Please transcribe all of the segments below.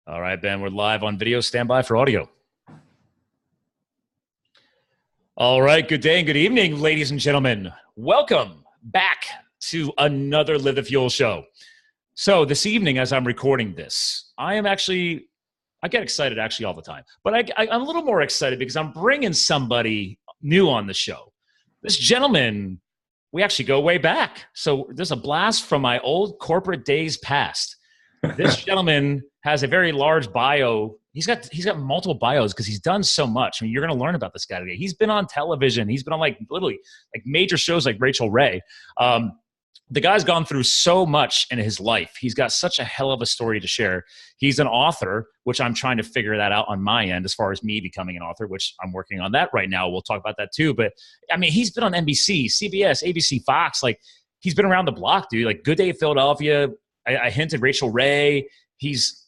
All right, Ben, we're live on video. Stand by for audio. All right, good day and good evening, ladies and gentlemen. Welcome back to another Live the Fuel show. So this evening, as I'm recording this, I get excited actually all the time, but I'm a little more excited because I'm bringing somebody new on the show. This gentleman, we actually go way back. So there's a blast from my old corporate days past. This gentleman has a very large bio. He's got multiple bios because he's done so much. I mean, you're going to learn about this guy today. He's been on television. He's been on literally major shows like Rachel Ray. The guy's gone through so much in his life. He's got such a hell of a story to share. He's an author, which I'm trying to figure that out on my end as far as me becoming an author, which I'm working on that right now. We'll talk about that too. But I mean, he's been on NBC, CBS, ABC, Fox. He's been around the block, dude. Good Day Philadelphia. I hinted Rachel Ray. He's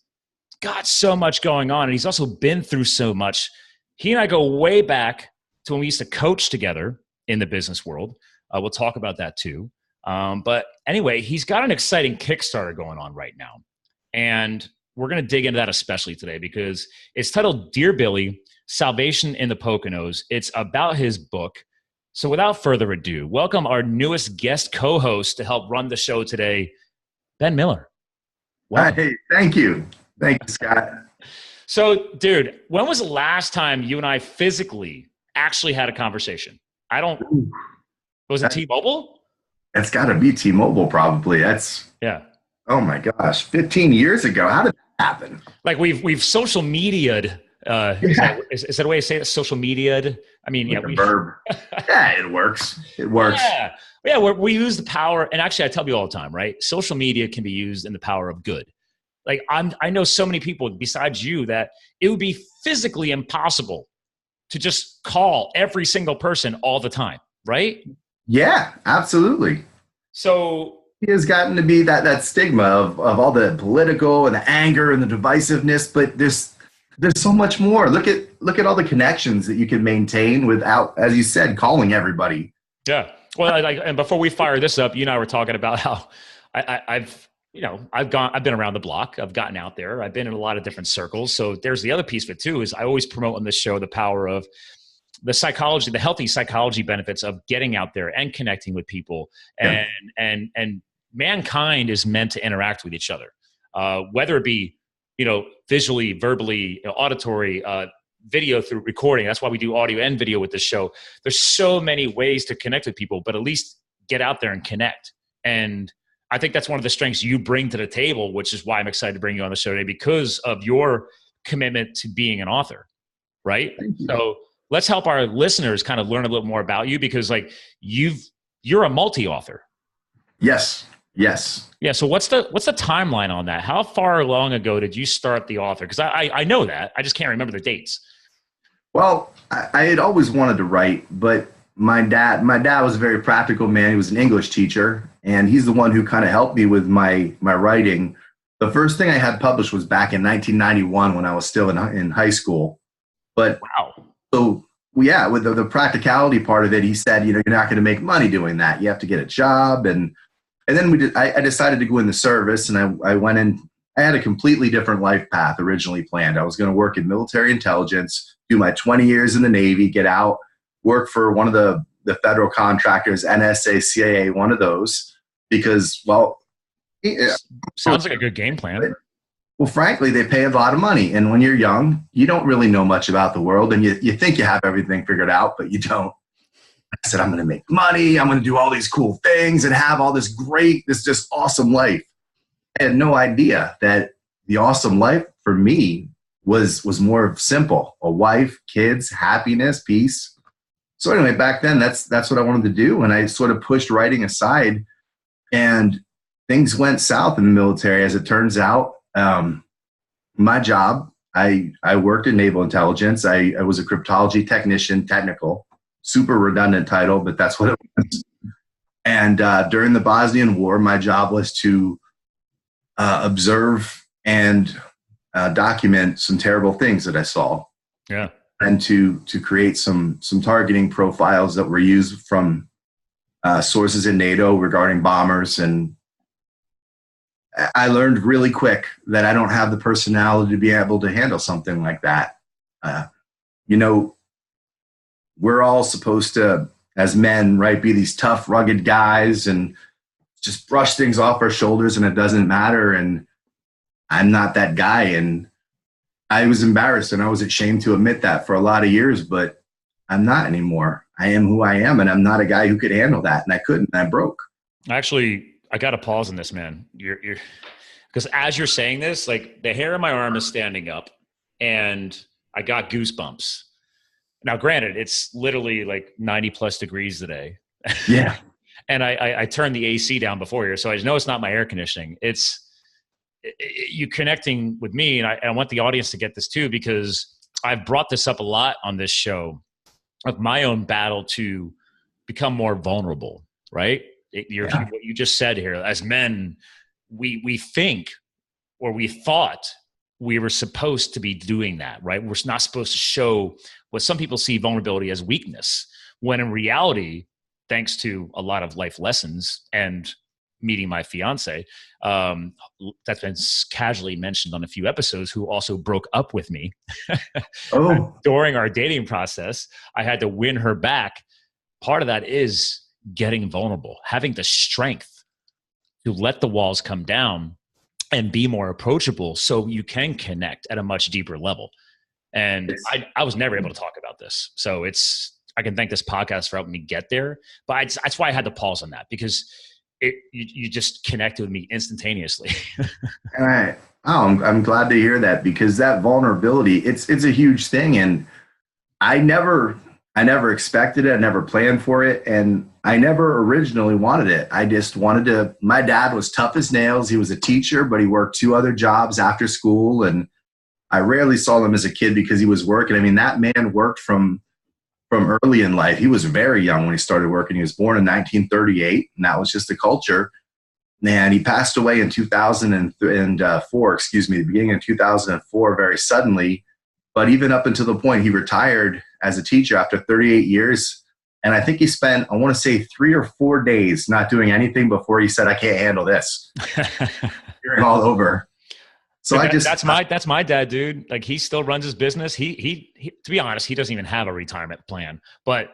got so much going on, and he's also been through so much. He and I go way back to when we used to coach together in the business world. We'll talk about that too. But anyway, he's got an exciting Kickstarter going on right now. And we're going to dig into that especially today because it's titled Dear Billie, Salvation in the Poconos. It's about his book. So without further ado, welcome our newest guest co-host to help run the show today, Ben Miller. Wow. Hey, thank you. Thank you, Scott. So, dude, when was the last time you and I physically actually had a conversation? Was it T-Mobile? It's got to be T-Mobile, probably. Yeah. Oh my gosh, 15 years ago. How did that happen? We've social media'd. Is that a way to say it? Social media'd? I mean, yeah. Verb. Yeah, it works. It works. Yeah. We use the power, and actually, I tell you all the time, right? Social media can be used in the power of good. I know so many people besides you that it would be physically impossible to just call every single person all the time, right? Yeah, absolutely. So it has gotten to be that stigma of all the political and the anger and the divisiveness, but there's so much more. Look at all the connections that you can maintain without, as you said, calling everybody. Yeah. Well, and before we fire this up, you and I were talking about how I've been around the block. I've gotten out there. I've been in a lot of different circles. So there's the other piece of it too, is I always promote on this show the power of the psychology, the healthy psychology benefits of getting out there and connecting with people. And mankind is meant to interact with each other, whether it be, visually, verbally, auditory, video through recording. That's why we do audio and video with this show. There's so many ways to connect with people, but at least get out there and connect. And I think that's one of the strengths you bring to the table, which is why I'm excited to bring you on the show today because of your commitment to being an author, right? So let's help our listeners kind of learn a little more about you because you're a multi-author. Yes. Yeah. So what's the timeline on that? How far long ago did you start the author? Because I know that. I just can't remember the dates. Well, I had always wanted to write, but my dad was a very practical man. He was an English teacher, and he's the one who kind of helped me with my writing. The first thing I had published was back in 1991 when I was still in high school. But wow. So yeah, with the practicality part of it, he said, you're not going to make money doing that. You have to get a job. And then I decided to go in the service, and I went in. I had a completely different life path originally planned. I was going to work in military intelligence, do my 20 years in the Navy, get out, work for one of the federal contractors, NSA, CIA, one of those, because, well, sounds like a good game plan. Well, frankly, they pay a lot of money. And when you're young, you don't really know much about the world, and you think you have everything figured out, but you don't. I said, I'm going to make money. I'm going to do all these cool things and have all this just awesome life. I had no idea that the awesome life for me was more simple: a wife, kids, happiness, peace. So anyway, back then, that's what I wanted to do. And I sort of pushed writing aside, and things went south in the military. As it turns out, my job, I worked in Naval Intelligence. I was a cryptology technician, technical, super redundant title, but that's what it was. And during the Bosnian War, my job was to observe and document some terrible things that I saw. Yeah. And to create some targeting profiles that were used from sources in NATO regarding bombers. And I learned really quick that I don't have the personality to be able to handle something like that. You know, we're all supposed to, as men, right, be these tough, rugged guys and just brush things off our shoulders and it doesn't matter. And I'm not that guy. And I was embarrassed and I was ashamed to admit that for a lot of years, but I'm not anymore. I am who I am, and I'm not a guy who could handle that. And I couldn't, and I broke. Actually, I got to pause on this, man. You're because as you're saying this, like the hair on my arm is standing up and I got goosebumps. Now, granted, it's literally like 90 plus degrees today. Yeah. And I turned the AC down before here, so I know it's not my air conditioning. It's you connecting with me, and I want the audience to get this too, because I've brought this up a lot on this show of my own battle to become more vulnerable, right? What you just said here, as men, we think, or we thought we were supposed to be doing that, right? We're not supposed to show what some people see vulnerability as weakness, when in reality, thanks to a lot of life lessons and meeting my fiance, that's been casually mentioned on a few episodes, who also broke up with me. Oh. During our dating process, I had to win her back. Part of that is getting vulnerable, having the strength to let the walls come down and be more approachable so you can connect at a much deeper level. And I was never able to talk about this. So I can thank this podcast for helping me get there. But that's why I had to pause on that, because you just connected with me instantaneously. All right. Oh, I'm glad to hear that, because that vulnerability, it's a huge thing. And I never expected it. I never planned for it. And I never originally wanted it. I just wanted to, my dad was tough as nails. He was a teacher, but he worked 2 other jobs after school. And I rarely saw him as a kid because he was working. I mean, that man worked from early in life. He was very young when he started working. He was born in 1938, and that was just the culture. And he passed away in 2004, the beginning of 2004, very suddenly. But even up until the point he retired as a teacher after 38 years, and I think he spent, I want to say 3 or 4 days not doing anything before he said, I can't handle this. Hearing all over. So that's my dad, dude. Like, he still runs his business. He to be honest, he doesn't even have a retirement plan, but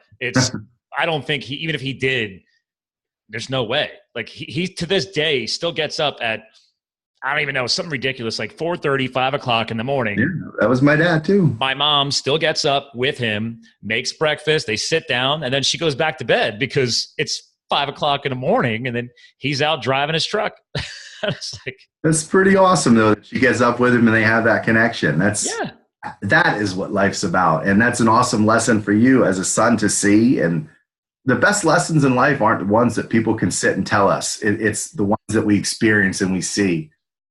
I don't think even if he did, there's no way. Like, he to this day still gets up at, I don't even know, something ridiculous, like 4:30, 5 o'clock in the morning. Yeah, that was my dad too. My mom still gets up with him, makes breakfast, they sit down, and then she goes back to bed because it's 5 o'clock in the morning, and then he's out driving his truck. That's pretty awesome, though, that she gets up with him and they have that connection. That is what life's about. And that's an awesome lesson for you as a son to see. And the best lessons in life aren't the ones that people can sit and tell us. It's the ones that we experience and we see.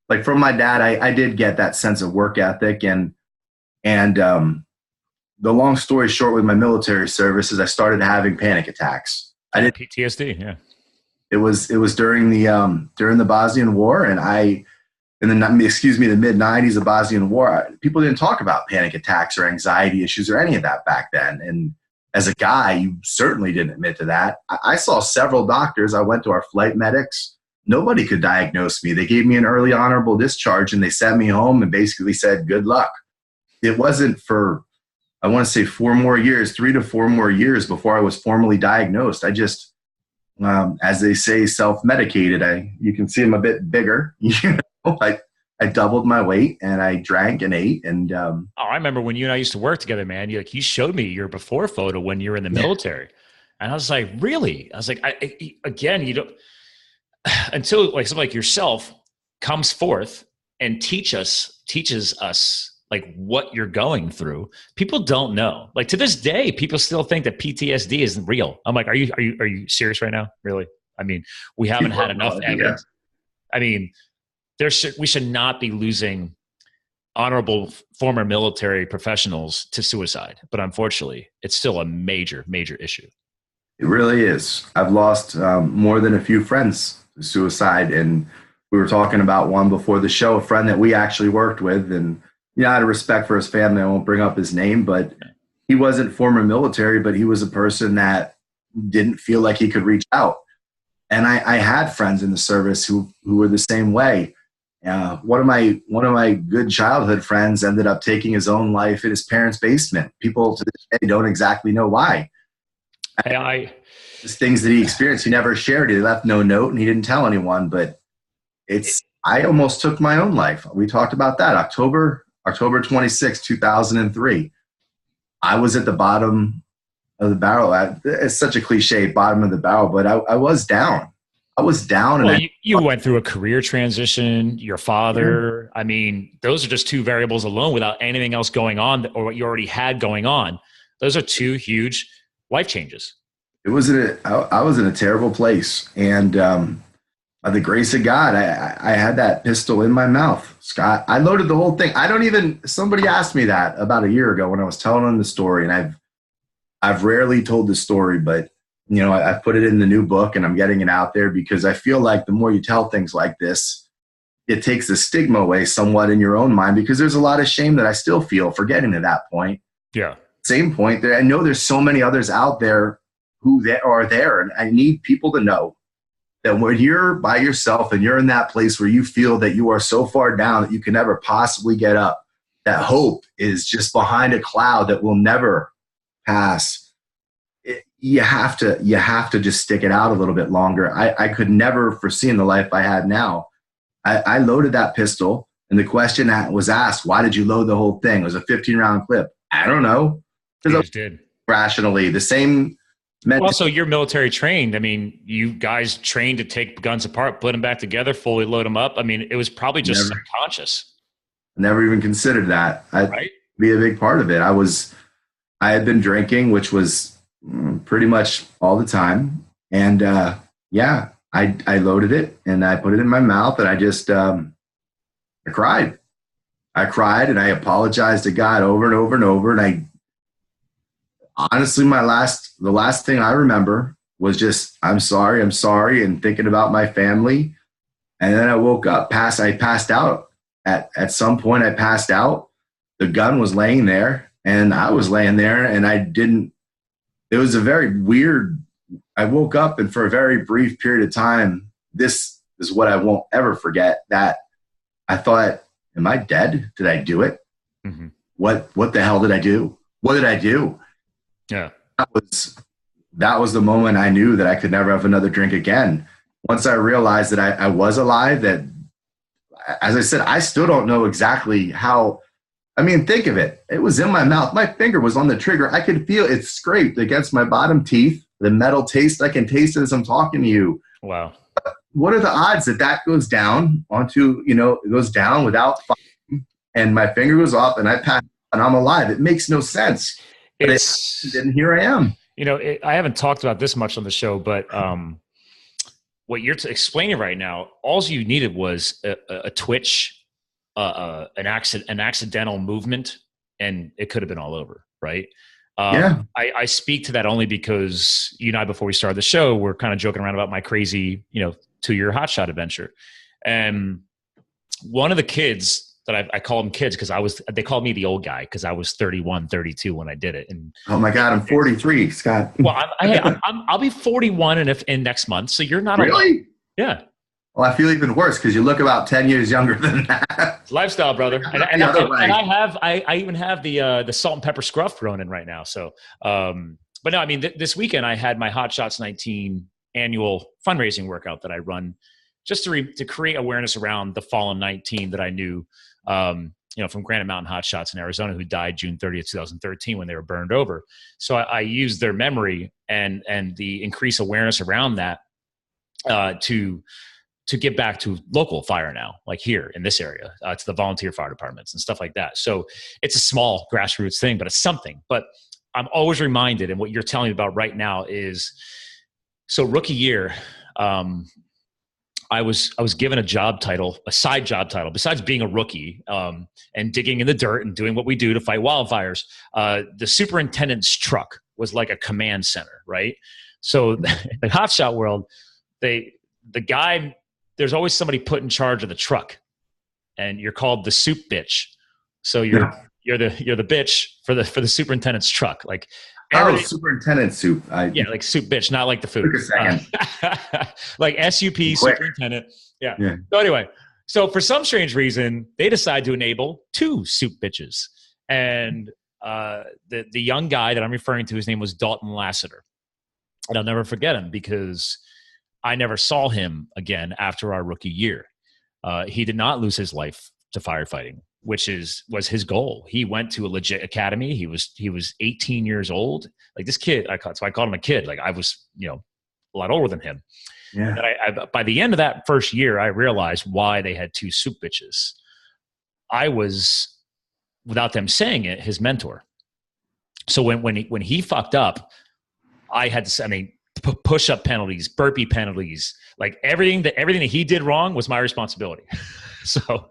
Like, from my dad, I did get that sense of work ethic. And the long story short, with my military service, is I started having panic attacks. I did PTSD, yeah. It was during the Bosnian War, and the mid-90s, the Bosnian War. People didn't talk about panic attacks or anxiety issues or any of that back then. And as a guy, you certainly didn't admit to that. I saw several doctors. I went to our flight medics. Nobody could diagnose me. They gave me an early honorable discharge, and they sent me home and basically said, good luck. It wasn't for, I want to say 4 more years, 3 to 4 more years before I was formally diagnosed. I just, as they say, self-medicated. You can see I'm a bit bigger. I doubled my weight, and I drank and ate. And I remember when you and I used to work together, man. You showed me your before photo when you were in the military, and I was like, really? I was like, again, you don't until like somebody like yourself comes forth and teaches us like what you're going through. People don't know. Like, to this day, people still think that PTSD isn't real. I'm like, are you serious right now? Really? I mean, we haven't had enough evidence. I mean, we should not be losing honorable former military professionals to suicide, but unfortunately, it's still a major, major issue. It really is. I've lost more than a few friends to suicide, and we were talking about one before the show, a friend that we actually worked with, and out of respect for his family, I won't bring up his name, but he wasn't former military, but he was a person that didn't feel like he could reach out. And I had friends in the service who were the same way. One of my good childhood friends ended up taking his own life in his parents' basement. People to this day don't exactly know why. Just things that he experienced. He never shared it. He left no note and he didn't tell anyone. But I almost took my own life. We talked about that. October 26, 2003. I was at the bottom of the barrel. It's such a cliche, bottom of the barrel, but I was down. I was down. Well, you went through a career transition, your father. Yeah. I mean, those are just two variables alone without anything else going on or what you already had going on. Those are two huge life changes. I was in a terrible place. And by the grace of God, I had that pistol in my mouth. Scott, I loaded the whole thing. Somebody asked me that about a year ago when I was telling them the story. And I've rarely told the story, but I put it in the new book and I'm getting it out there because I feel like the more you tell things like this, it takes the stigma away somewhat in your own mind, because there's a lot of shame that I still feel for getting to that point. Yeah. Same point there. I know there's so many others out there who are there, and I need people to know that when you're by yourself and you're in that place where you feel that you are so far down that you can never possibly get up, that hope is just behind a cloud that will never pass. You have to just stick it out a little bit longer. I could never foresee in the life I had now. I loaded that pistol, and the question that was asked, why did you load the whole thing? It was a 15-round clip. I don't know. You just did. Rationally. The same. Also, you're military trained. I mean, you guys trained to take guns apart, put them back together, fully load them up. I mean, it was probably just subconscious. Never even considered that. I'd be a big part of it. I had been drinking, which was pretty much all the time. And I loaded it and I put it in my mouth, and I just, I cried. I cried and I apologized to God over and over and over. And honestly, the last thing I remember was just, I'm sorry, and thinking about my family. And then I woke up, I passed out. At some point I passed out. The gun was laying there and I was laying there, and it was a very weird, I woke up, and for a very brief period of time, this is what I won't ever forget, that I thought, am I dead? Did I do it? Mm-hmm. What the hell did I do? What did I do? Yeah. That was the moment I knew that I could never have another drink again. Once I realized that I was alive, that, as I said, I still don't know exactly how. I mean, think of it. It was in my mouth. My finger was on the trigger. I could feel it scraped against my bottom teeth. The metal taste, I can taste it as I'm talking to you. Wow. What are the odds that goes down onto, it goes down without fighting, and my finger goes off and I pass and I'm alive? It makes no sense. And here I am. I haven't talked about this much on the show, but what you're explaining right now, all you needed was a twitch, an accidental movement, and it could have been all over, right? I speak to that only because you and I, before we started the show, we're kind of joking around about my crazy, 2-year hotshot adventure. And one of the kids that I call them kids because they called me the old guy because I was 31, 32 when I did it. And oh my God, I'm 43, Scott. Well, I'll be 41 in next month. So you're not really? Alone. Yeah. Well, I feel even worse because you look about 10 years younger than that. It's lifestyle, brother. And I even have the salt and pepper scruff thrown in right now. So, but no, I mean, this weekend I had my Hot Shots 19 annual fundraising workout that I run just to create awareness around the fallen 19 that I knew, from Granite Mountain Hot Shots in Arizona, who died June 30th, 2013 when they were burned over. So I used their memory and the increased awareness around that to get back to local fire now, like here in this area, to the volunteer fire departments and stuff like that. So it's a small grassroots thing, but it's something. But I'm always reminded, and what you're telling me about right now is, so rookie year, I was given a side job title, besides being a rookie and digging in the dirt and doing what we do to fight wildfires. The superintendent's truck was like a command center, right? So the hotshot world, the guy, there's always somebody put in charge of the truck, and you're called the soup bitch. So you're the bitch for the superintendent's truck. Like, superintendent soup. Like soup bitch, not like the food. Took a second. Like SUP, superintendent. Yeah. So anyway, So for some strange reason, they decide to enable 2 soup bitches. And the young guy that I'm referring to, his name was Dalton Lassiter. And I'll never forget him because I never saw him again after our rookie year. He did not lose his life to firefighting, which was his goal. He went to a legit academy. He was 18 years old. Like this kid, so I called him a kid. Like I was, a lot older than him. Yeah. And by the end of that first year, I realized why they had 2 soup bitches. I was, without them saying it, his mentor. So when he fucked up, I had to, push-up penalties, burpee penalties, like everything that he did wrong was my responsibility. So,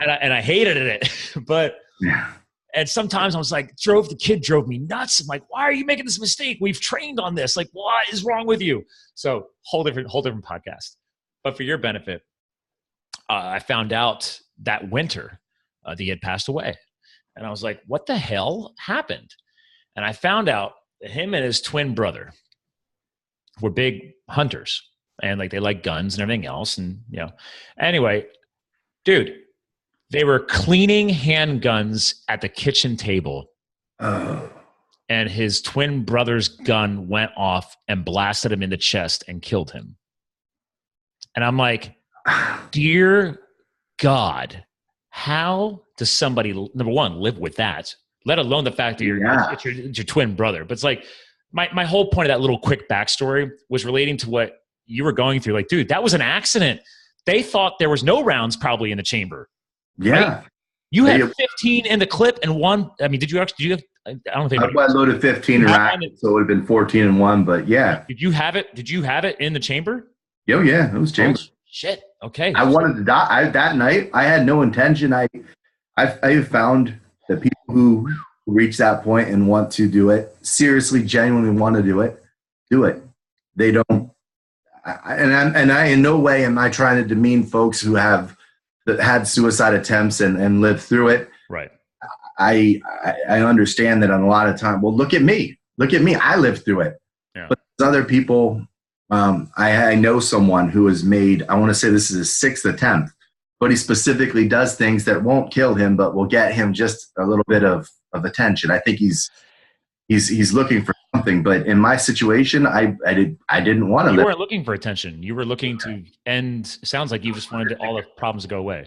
and I hated it, but yeah. And sometimes I was like, the kid drove me nuts. I'm like, why are you making this mistake? We've trained on this. Like, what is wrong with you? So whole different podcast. But for your benefit, I found out that winter that he had passed away. And I was like, what the hell happened? And I found out that him and his twin brother were big hunters. And like, they like guns and everything else. And, anyway, dude, they were cleaning handguns at the kitchen table. And his twin brother's gun went off and blasted him in the chest and killed him. And I'm like, dear God, how does somebody, number one, live with that? Let alone the fact that it's your twin brother. But it's like, my whole point of that little quick backstory was relating to what you were going through. Like, dude, that was an accident. They thought there was no rounds probably in the chamber. Yeah. Right? You had 15 in the clip and one. I mean, did you have, I don't know if I loaded 15 around, so it would have been 14 and 1, but yeah. Did you have it in the chamber? Oh yeah, it was chamber. Oh, shit. Okay. I wanted to die. That night, I had no intention. I found that people who reach that point and want to do it, seriously, genuinely want to do it. They don't. And I in no way am I trying to demean folks who have had suicide attempts and lived through it. Right. I understand that on a lot of time. Well, look at me. I lived through it. Yeah. But other people, I know someone who has made, I want to say this is his 6th attempt, but he specifically does things that won't kill him, but will get him just a little bit of attention. I think he's looking for something, but in my situation, I didn't want to live. You weren't looking for attention. You were looking to end. Sounds like you just wanted all the problems to go away.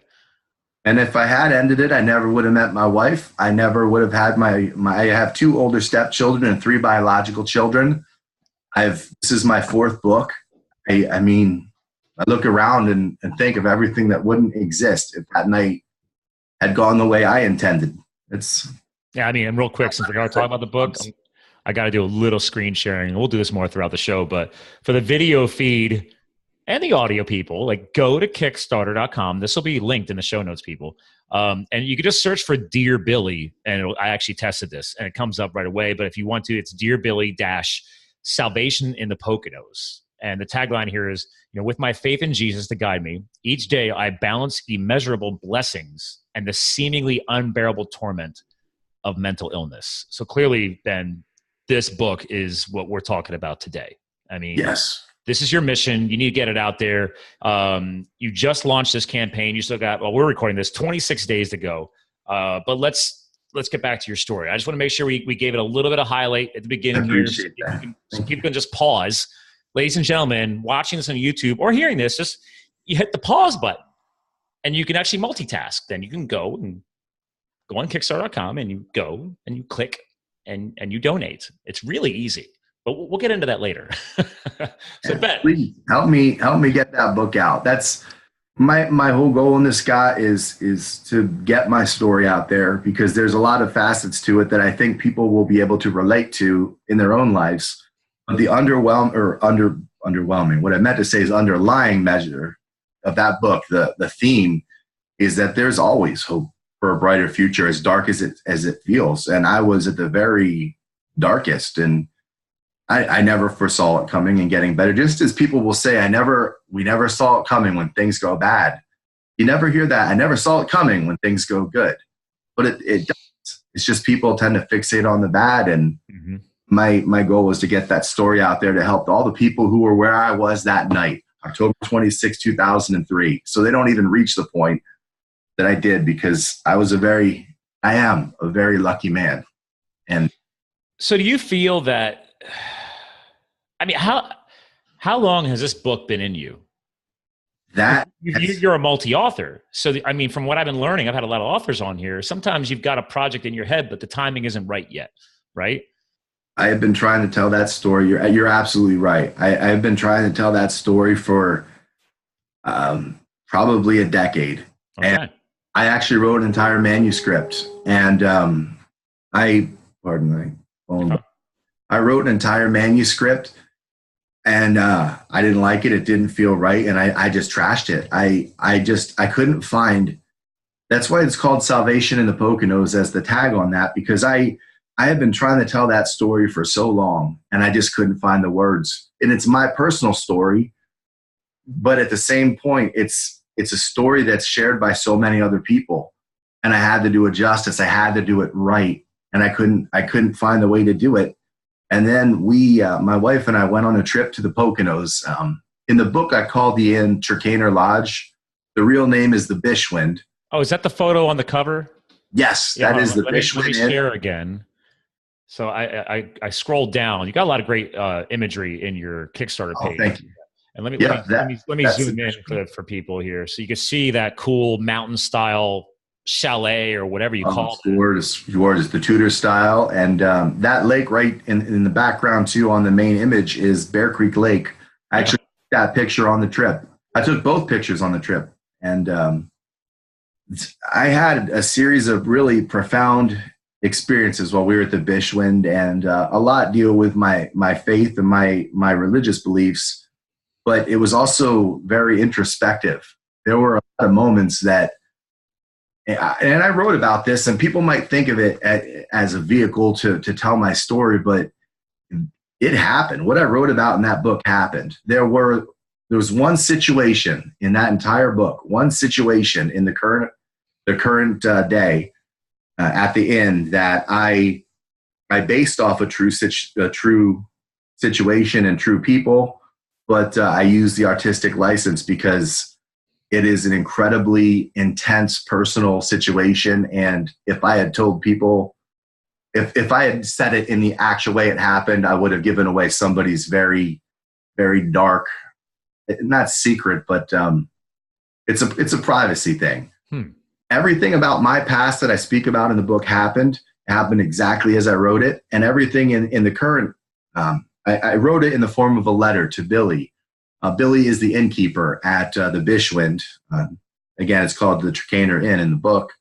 And if I had ended it, I never would have met my wife. I never would have had I have 2 older stepchildren and 3 biological children. This is my 4th book. I look around and think of everything that wouldn't exist if that night had gone the way I intended. And real quick, since we're going to talk about the book, I got to do a little screen sharing. We'll do this more throughout the show, but for the video feed and the audio people, like go to Kickstarter.com. This will be linked in the show notes, people. And you can just search for Dear Billie, and I actually tested this, and it comes up right away. But if you want to, it's Dear Billie - Salvation in the Poconos. And the tagline here is, with my faith in Jesus to guide me, each day I balance immeasurable blessings and the seemingly unbearable torment of mental illness. So clearly, Ben, this book is what we're talking about today. I mean, yes, this is your mission. You need to get it out there. You just launched this campaign. You still got, we're recording this 26 days to go. But let's get back to your story. I just want to make sure we gave it a little bit of highlight at the beginning here. So people can just pause. Ladies and gentlemen, watching this on YouTube or hearing this, just you hit the pause button and you can actually multitask. Then you can go on Kickstarter.com and you go and you click and you donate. It's really easy, but we'll get into that later. So Ben, please help me get that book out. That's my whole goal in this, Scott, is to get my story out there, because there's a lot of facets to it that I think people will be able to relate to in their own lives. But the underwhelming, what I meant to say is underlying measure of that book, the theme is that there's always hope for a brighter future, as dark as it feels. And I was at the very darkest, and I never foresaw it coming and getting better. Just as people will say, we never saw it coming when things go bad. You never hear that. I never saw it coming when things go good. But it does. It's just people tend to fixate on the bad. And my goal was to get that story out there to help all the people who were where I was that night, October 26, 2003. So they don't even reach the point that I did, because I am a very lucky man. And so do you feel that, I mean, how long has this book been in you? You're a multi-author. So, I mean, from what I've been learning, I've had a lot of authors on here. Sometimes you've got a project in your head, but the timing isn't right yet, right? I have been trying to tell that story. You're absolutely right. I've been trying to tell that story for probably a decade. Okay. And I actually wrote an entire manuscript. And I wrote an entire manuscript, and I didn't like it. It didn't feel right. And I just trashed it. I couldn't find, that's why it's called Salvation in the Poconos as the tag on that, because I have been trying to tell that story for so long, and I just couldn't find the words. And it's my personal story, but at the same point, it's a story that's shared by so many other people, and I had to do it justice. I had to do it right, and I couldn't find the way to do it. And then my wife and I went on a trip to the Poconos. In the book, I called the inn Trakehner Lodge. The real name is the Bishwind. Oh, is that the photo on the cover? Yes, that is the Bishwind. Let me share again. So I scrolled down. You got a lot of great imagery in your Kickstarter page. Oh, thank you. And let me zoom in for people here, so you can see that cool mountain style chalet or whatever you call it. Yours is the Tudor style, and that lake right in the background too on the main image is Bear Creek Lake. I actually took that picture on the trip. I took both pictures on the trip, and I had a series of really profound experiences while we were at the Bishwind, and a lot deal with my faith and my religious beliefs, but it was also very introspective. There were a lot of moments that, and I wrote about this, and people might think of it as a vehicle to tell my story, but it happened. What I wrote about in that book happened. There was one situation in that entire book, one situation in the current day, at the end, that I based off a true situation and true people, but I used the artistic license because it is an incredibly intense personal situation. And if I had told people, if I had said it in the actual way it happened, I would have given away somebody's very, very dark, not secret, but it's a privacy thing. Everything about my past that I speak about in the book happened exactly as I wrote it. And everything in the current, I wrote it in the form of a letter to Billie. Billie is the innkeeper at the Bishwind. Again, it's called the Trakehner Inn in the book.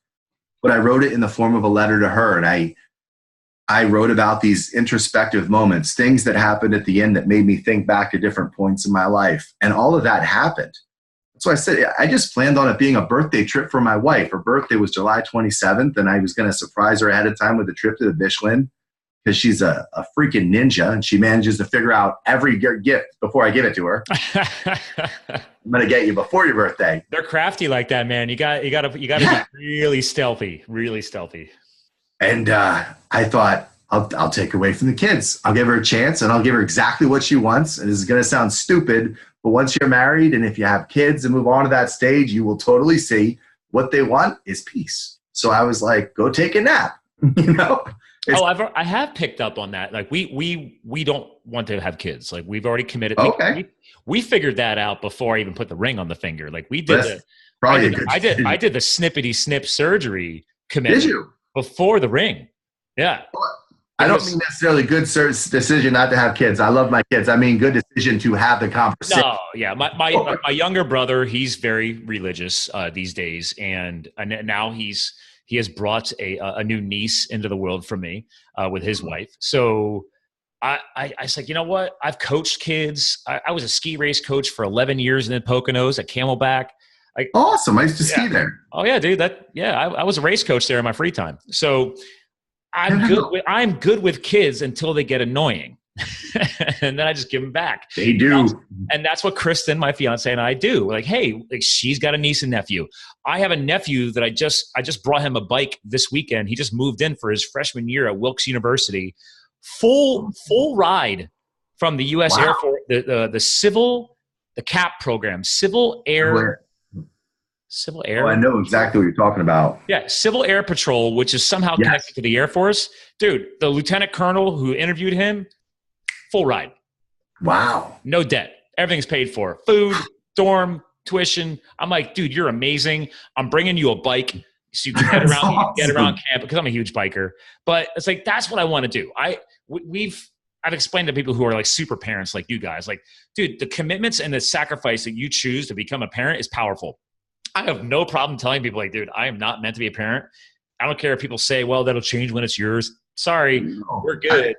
But I wrote it in the form of a letter to her. And I wrote about these introspective moments, things that happened at the end that made me think back to different points in my life. And all of that happened. So I said, I just planned on it being a birthday trip for my wife. Her birthday was July 27th, and I was going to surprise her ahead of time with a trip to the Bishwind, because she's a freaking ninja, and she manages to figure out every gift before I give it to her. I'm going to get you before your birthday. They're crafty like that, man. You got to be really stealthy. And I thought, I'll take her away from the kids. I'll give her a chance, and I'll give her exactly what she wants. And this is going to sound stupid, but once you're married and if you have kids and move on to that stage, you will totally see what they want is peace. So I was like, go take a nap, you know? I have picked up on that. Like we don't want to have kids. Like we've already committed. Okay. We figured that out before I even put the ring on the finger. Like we did. I did the snippety snip surgery commitment. Did you? Before the ring? Yeah. Well, I don't mean necessarily good decision not to have kids. I love my kids. I mean good decision to have the conversation. No, yeah. My younger brother, he's very religious these days, and now he has brought a new niece into the world for me with his wife. So I was like, you know what? I've coached kids. I was a ski race coach for 11 years in the Poconos at Camelback. Awesome. I used to ski there. Oh yeah, dude. I was a race coach there in my free time. So I'm good with kids until they get annoying. And then I just give them back. They do. And that's what Kristen, my fiance, and I do. Like, hey, she's got a niece and nephew. I have a nephew that I just brought him a bike this weekend. He just moved in for his freshman year at Wilkes University. Full ride from the U.S. Air Force, the civil the CAP program, Civil Air. Oh, I know exactly what you're talking about. Yeah, Civil Air Patrol, which is somehow connected to the Air Force. Dude, the lieutenant colonel who interviewed him, full ride. Wow. No debt. Everything's paid for. Food, dorm, tuition. I'm like, dude, you're amazing. I'm bringing you a bike so you can get around, awesome. get around camp, because I'm a huge biker. But it's like, that's what I want to do. I've explained to people who are like super parents like you guys, like, dude, the commitments and the sacrifice that you choose to become a parent is powerful. I have no problem telling people, like, dude, I am not meant to be a parent. I don't care if people say, well, that'll change when it's yours. Sorry, we're good.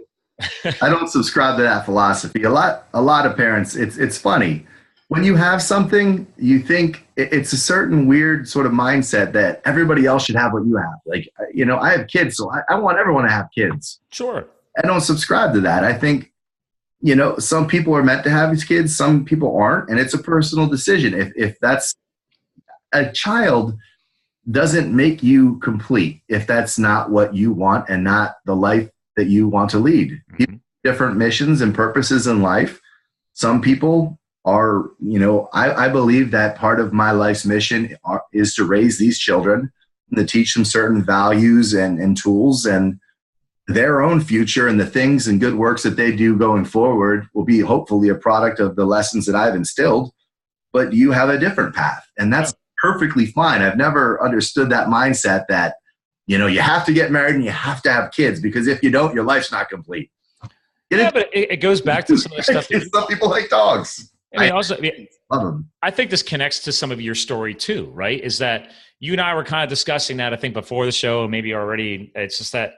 I don't subscribe to that philosophy. A lot of parents, it's funny. When you have something, you think it's a certain weird sort of mindset that everybody else should have what you have. Like, you know, I have kids, so I want everyone to have kids. Sure. I don't subscribe to that. I think, you know, some people are meant to have these kids, some people aren't, and it's a personal decision. If that's a child doesn't make you complete if that's not what you want and not the life that you want to lead. Mm-hmm. Different missions and purposes in life. Some people are, you know, I believe that part of my life's mission is to raise these children and to teach them certain values and tools, and their own future and the things and good works that they do going forward will be hopefully a product of the lessons that I've instilled. But you have a different path, and that's perfectly fine. I've never understood that mindset that, you know, you have to get married and you have to have kids, because if you don't, your life's not complete. But it goes back to some of the stuff. Some people like dogs. I love them. I think this connects to some of your story too, right? Is that you and I were kind of discussing that, I think, before the show, maybe already. It's just that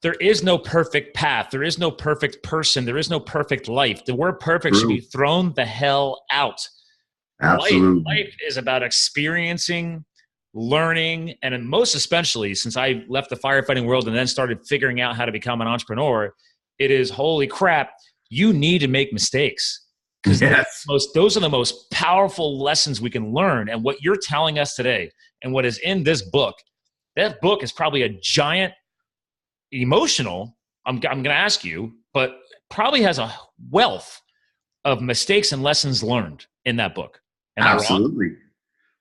there is no perfect path. There is no perfect person. There is no perfect life. The word perfect should be thrown the hell out. Absolutely. Life is about experiencing, learning, and most especially since I left the firefighting world and then started figuring out how to become an entrepreneur, it is, holy crap, you need to make mistakes. Because those are the most powerful lessons we can learn. And what you're telling us today and what is in this book, that book is probably a giant emotional, I'm going to ask you, but probably has a wealth of mistakes and lessons learned in that book. Am absolutely.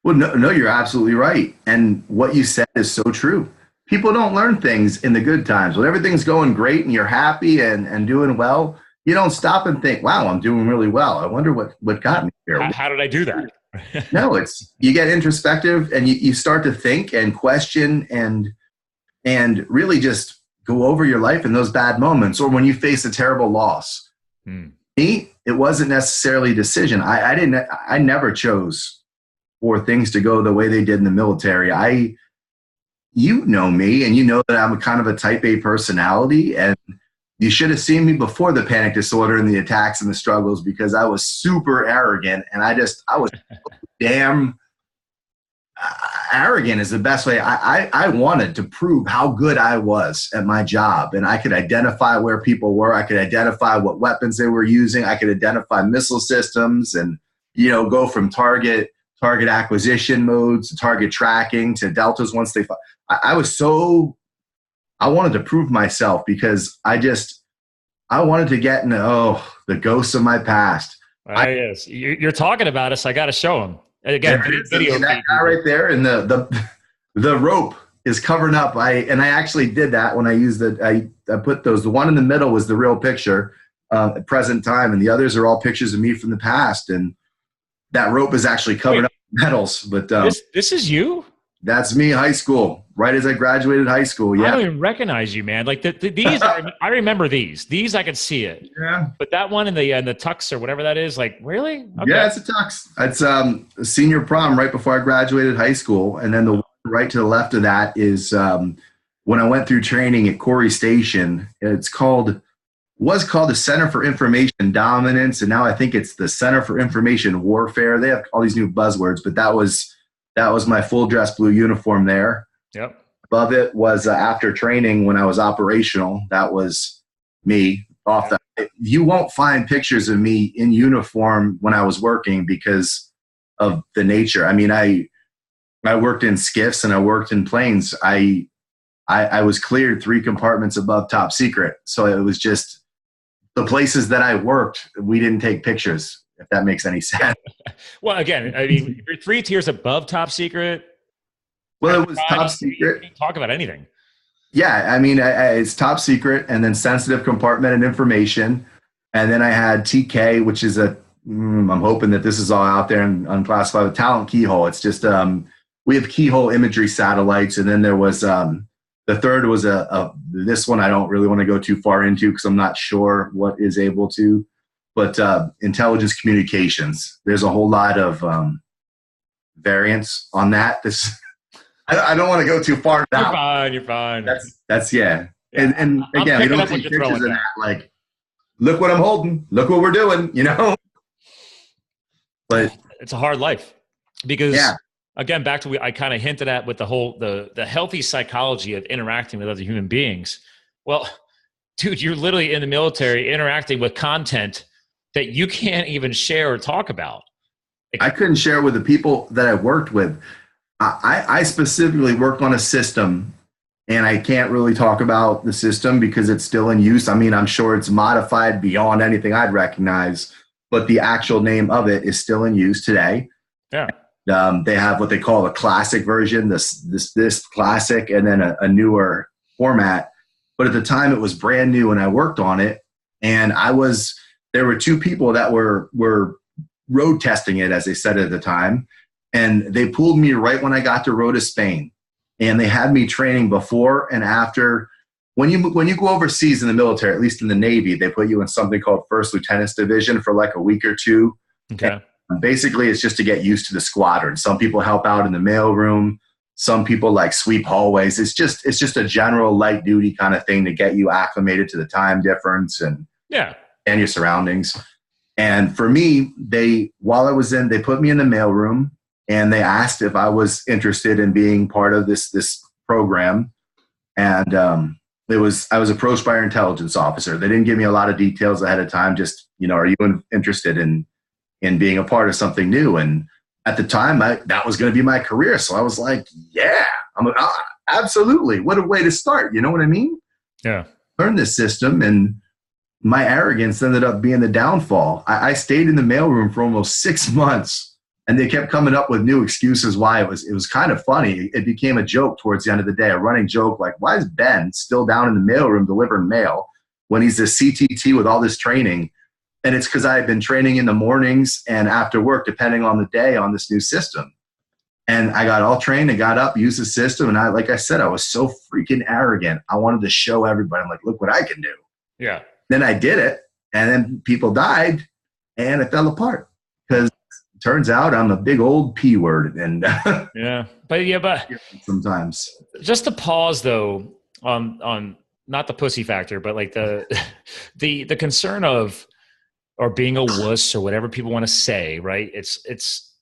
Well, no, you're absolutely right. And what you said is so true. People don't learn things in the good times. When everything's going great and you're happy and doing well, you don't stop and think, wow, I'm doing really well. I wonder what got me here. How did I do that? No, you get introspective and you start to think and question and really just go over your life in those bad moments, or when you face a terrible loss. Me, it wasn't necessarily a decision. I never chose for things to go the way they did in the military. You know me, and you know that I'm kind of a type A personality, and you should have seen me before the panic disorder and the attacks and the struggles, because I was super arrogant, and I was damn arrogant is the best way. I wanted to prove how good I was at my job, and I could identify where people were. I could identify what weapons they were using. I could identify missile systems, and, you know, go from target acquisition modes to target tracking to deltas once they. I wanted to prove myself, because I wanted to get into the ghosts of my past. Yes, you're talking about us. I got to show them. Again, video. That guy right there, and the rope is covering up. I actually did that when I used I put those. The one in the middle was the real picture at present time, and the others are all pictures of me from the past. And that rope is actually covered up with medals. But this is you. That's me, high school. Right as I graduated high school. Yeah, I don't even recognize you, man. Like these, I remember these. These I could see it. Yeah. But that one in the tux or whatever that is, like, really? Okay. Yeah, it's a tux. It's senior prom right before I graduated high school, and then the one right to the left of that is when I went through training at Corey Station. Was called the Center for Information Dominance, and now I think it's the Center for Information Warfare. They have all these new buzzwords, but that was my full dress blue uniform there. Yep. Above it was after training when I was operational. That was me. You won't find pictures of me in uniform when I was working because of the nature. I mean, I worked in skiffs and I worked in planes. I was cleared 3 compartments above top secret. So it was just the places that I worked, we didn't take pictures. if that makes any sense. Well, again, I mean, you're 3 tiers above top secret. Well, it was top secret. You can talk about anything. Yeah, I mean, it's top secret, and then sensitive compartment and information. And then I had TK, which is I'm hoping that this is all out there and unclassified, with talent keyhole. It's just, we have keyhole imagery satellites. And then there was, the third was this one I don't really want to go too far into because I'm not sure what is able to, but intelligence communications. There's a whole lot of variants on that. I don't want to go too far now. You're fine. That's yeah. And again, we don't take pictures of that. Like, look what I'm holding. Look what we're doing, you know? But it's a hard life because, again, back to I kind of hinted at with the whole, the healthy psychology of interacting with other human beings. Well, dude, you're literally in the military interacting with content that you can't even share or talk about. I couldn't share with the people that I worked with. I specifically work on a system, and I can't really talk about the system because it's still in use. I mean, I'm sure it's modified beyond anything I'd recognize, but the actual name of it is still in use today. Yeah. They have what they call a classic version, this classic, and then a newer format. But at the time, it was brand new, and I worked on it. And there were 2 people that were road testing it, as they said at the time. And they pulled me right when I got to Rota, Spain. And they had me training before and after. When you go overseas in the military, at least in the Navy, they put you in something called First Lieutenant's Division for like a week or 2. Okay. And basically, it's just to get used to the squadron. Some people help out in the mailroom. Some people like sweep hallways. It's just a general light duty kind of thing to get you acclimated to the time difference and your surroundings. And for me, while I was in, they put me in the mailroom. And they asked if I was interested in being part of this program. And I was approached by our intelligence officer. They didn't give me a lot of details ahead of time. Just, are you interested in being a part of something new? And at the time, that was going to be my career. So I was like, yeah, absolutely. What a way to start. You know what I mean? Yeah. Learn this system, and my arrogance ended up being the downfall. I stayed in the mailroom for almost 6 months. And they kept coming up with new excuses why. It was kind of funny. It became a joke towards the end of the day, a running joke, like, why is Ben still down in the mailroom delivering mail when he's a CTT with all this training? And it's because I had been training in the mornings and after work, depending on the day, on this new system. And I got all trained and got up, used the system. And like I said, I was so freaking arrogant. I wanted to show everybody. I'm like, look what I can do. Yeah. Then I did it. And then people died and it fell apart because turns out I'm a big old P word. And but sometimes just to pause though on not the pussy factor, but like the concern of, or being a wuss or whatever people want to say, right?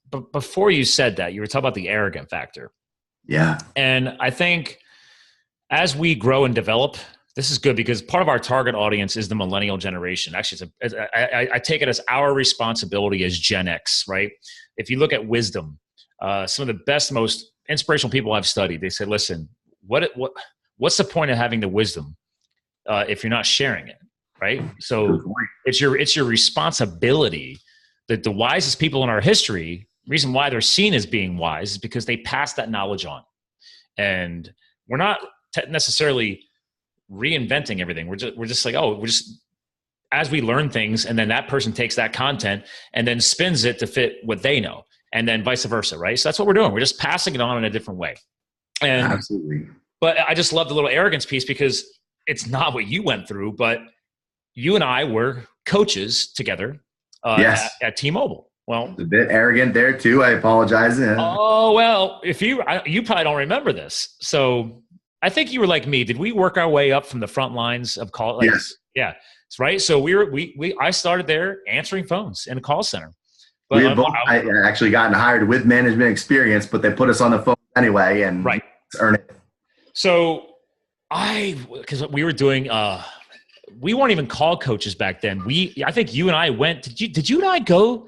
But before you said that, you were talking about the arrogant factor. Yeah. And I think as we grow and develop, this is good because part of our target audience is the millennial generation. Actually, I take it as our responsibility as Gen X, right? If you look at wisdom, some of the best, most inspirational people I've studied, they said, listen, what's the point of having the wisdom if you're not sharing it, right? So it's your responsibility. That the wisest people in our history, reason why they're seen as being wise is because they pass that knowledge on. And we're not necessarily reinventing everything. We're just like, as we learn things, and then that person takes that content and then spins it to fit what they know, and then vice versa, right? So that's what we're doing. We're just passing it on in a different way. And absolutely. But I just love the little arrogance piece because it's not what you went through, but you and I were coaches together at T-Mobile. Well, it's a bit arrogant there too. I apologize. Oh, well, if you probably don't remember this. So I think you were like me. Did we work our way up from the front lines of call? Like, yes. Yeah. That's right. So I started there answering phones in a call center. But I actually gotten hired with management experience, but they put us on the phone anyway and earn it. So because we were doing, we weren't even call coaches back then. I think you and I went, did you and I go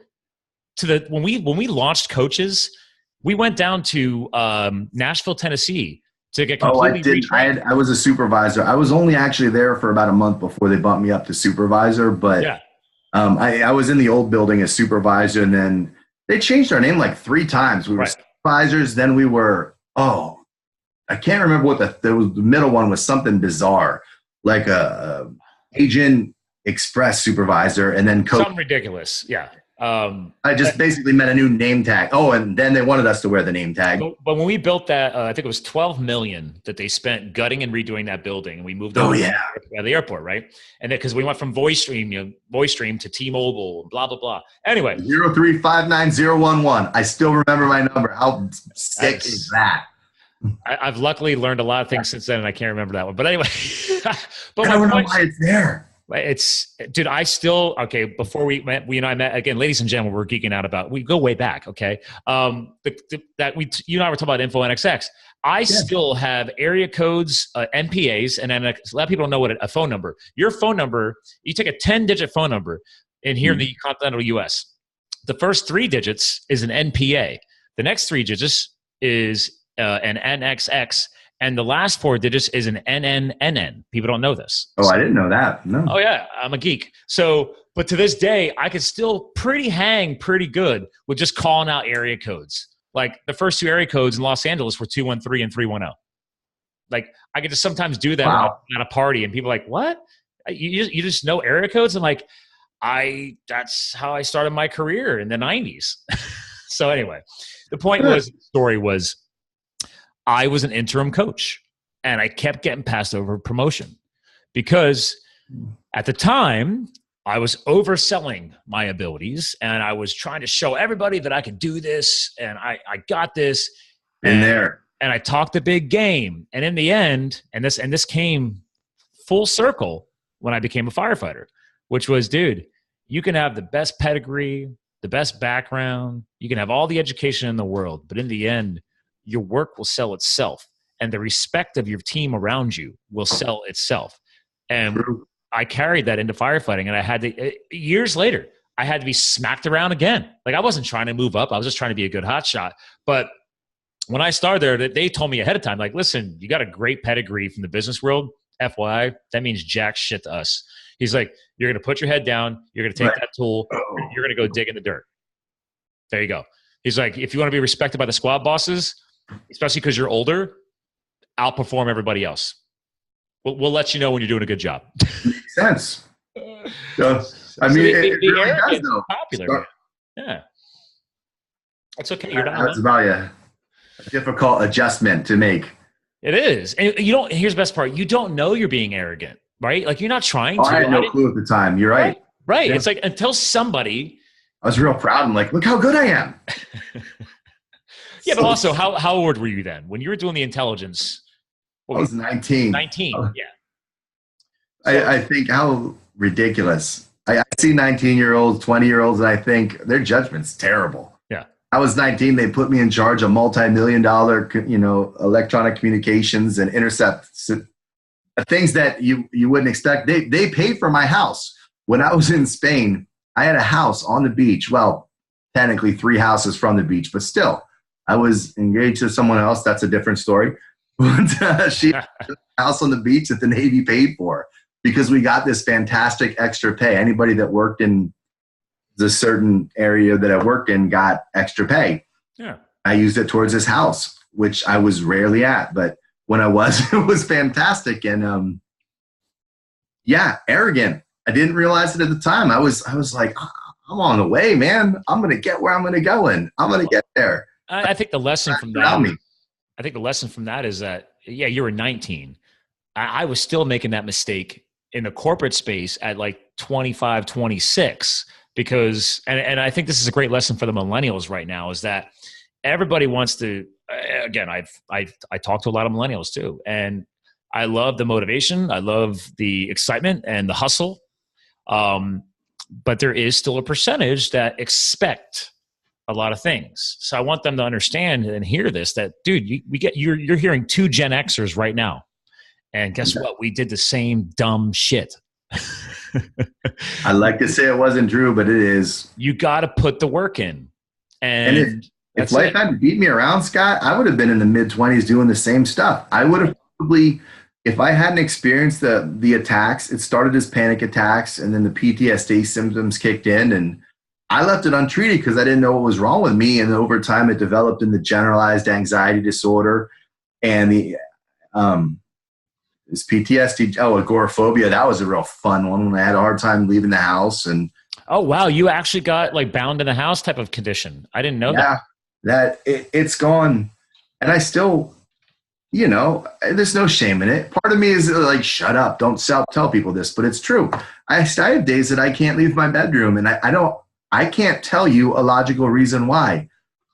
to when we launched coaches, we went down to Nashville, Tennessee to get completely retrained. I was a supervisor. I was only actually there for about a month before they bumped me up to supervisor, but I was in the old building as supervisor, and then they changed our name like 3 times. We were supervisors, then we were, I can't remember what the middle one was, something bizarre, like a agent express supervisor, and then coach. Something ridiculous, yeah. I just basically meant a new name tag. Oh, and then they wanted us to wear the name tag. But when we built that, I think it was $12 million that they spent gutting and redoing that building, and we moved over to the airport, right? And then because we went from VoiceStream to T-Mobile, blah blah blah. Anyway, 0359011. I still remember my number. How sick is that? I've luckily learned a lot of things since then, and I can't remember that one. But anyway, but I don't know why it's there. It's, dude, before we and I met again, ladies and gentlemen, we're geeking out about, we go way back. Okay. You and I were talking about Info NXX. I still have area codes, NPAs, and then a lot of people don't know what a phone number, your phone number, you take a 10-digit phone number in here in the continental US. The first 3 digits is an NPA. The next 3 digits is an NXX. And the last 4 digits is an NNNN. People don't know this. Oh, I didn't know that. No. Oh, yeah. I'm a geek. So, but to this day, I could still hang pretty good with just calling out area codes. Like the first 2 area codes in Los Angeles were 213 and 310. Like I could just sometimes do that at a party, and people are like, what? You just know area codes? I'm like, that's how I started my career in the 90s. So anyway, the story was, I was an interim coach, and I kept getting passed over promotion because at the time I was overselling my abilities, and I was trying to show everybody that I could do this, and I got this. And I talked a big game. And in the end, and this came full circle when I became a firefighter, which was, dude, you can have the best pedigree, the best background, you can have all the education in the world, but in the end, your work will sell itself, and the respect of your team around you will sell itself. And I carried that into firefighting, and I had to, years later, I had to be smacked around again. Like I wasn't trying to move up. I was just trying to be a good hotshot. But when I started there, they told me ahead of time, like, listen, you got a great pedigree from the business world. FYI, that means jack shit to us. He's like, you're going to put your head down. You're going to take that tool. You're going to go dig in the dirt. There you go. He's like, if you want to be respected by the squad bosses, especially because you're older, outperform everybody else. We'll let you know when you're doing a good job. Makes sense. I mean, it really does, though. Popular. Yeah. It's okay. You're That's about a difficult adjustment to make. It is. And here's the best part. You don't know you're being arrogant, right? Like you're not trying to. I had no clue at the time. You're right. Right. Yeah. It's like until somebody. I was real proud. I'm like, look how good I am. Yeah, but also, how old were you then? When you were doing the intelligence? I was 19. 19, yeah. I think how ridiculous. I see 19-year-olds, 20-year-olds, and I think their judgment's terrible. Yeah. I was 19. They put me in charge of multi-million-dollar, electronic communications and intercept things that you wouldn't expect. They paid for my house. When I was in Spain, I had a house on the beach. Well, technically 3 houses from the beach, but still. I was engaged to someone else. That's a different story. But she had a house on the beach that the Navy paid for because we got this fantastic extra pay. Anybody that worked in the certain area that I worked in got extra pay. Yeah. I used it towards this house, which I was rarely at. But when I was, it was fantastic. And arrogant. I didn't realize it at the time. I was like, I'm on the way, man. I'm going to get where I'm going to go, and I'm going to get there. I think the lesson from that is that, you were 19. I was still making that mistake in the corporate space at like 25, 26, because, and I think this is a great lesson for the millennials right now, is that everybody wants to, again, I talk to a lot of millennials too. And I love the motivation. I love the excitement and the hustle. But there is still a percentage that expect a lot of things. So I want them to understand and hear this, that, dude, you're hearing 2 Gen Xers right now. And guess what? We did the same dumb shit. I like to say it wasn't Drew, but it is. You got to put the work in. And if life hadn't beat me around, Scott, I would have been in the mid-20s doing the same stuff. I would have probably if I hadn't experienced the attacks, it started as panic attacks, and then the PTSD symptoms kicked in, and I left it untreated because I didn't know what was wrong with me. And over time, it developed into generalized anxiety disorder, and this PTSD. Oh, agoraphobia. That was a real fun one when I had a hard time leaving the house. And Oh, wow. You actually got like bound in the house type of condition. I didn't know that. It's gone, and I still. There's no shame in it. Part of me is like, shut up, don't tell people this, but it's true. I have days that I can't leave my bedroom, and I can't tell you a logical reason why.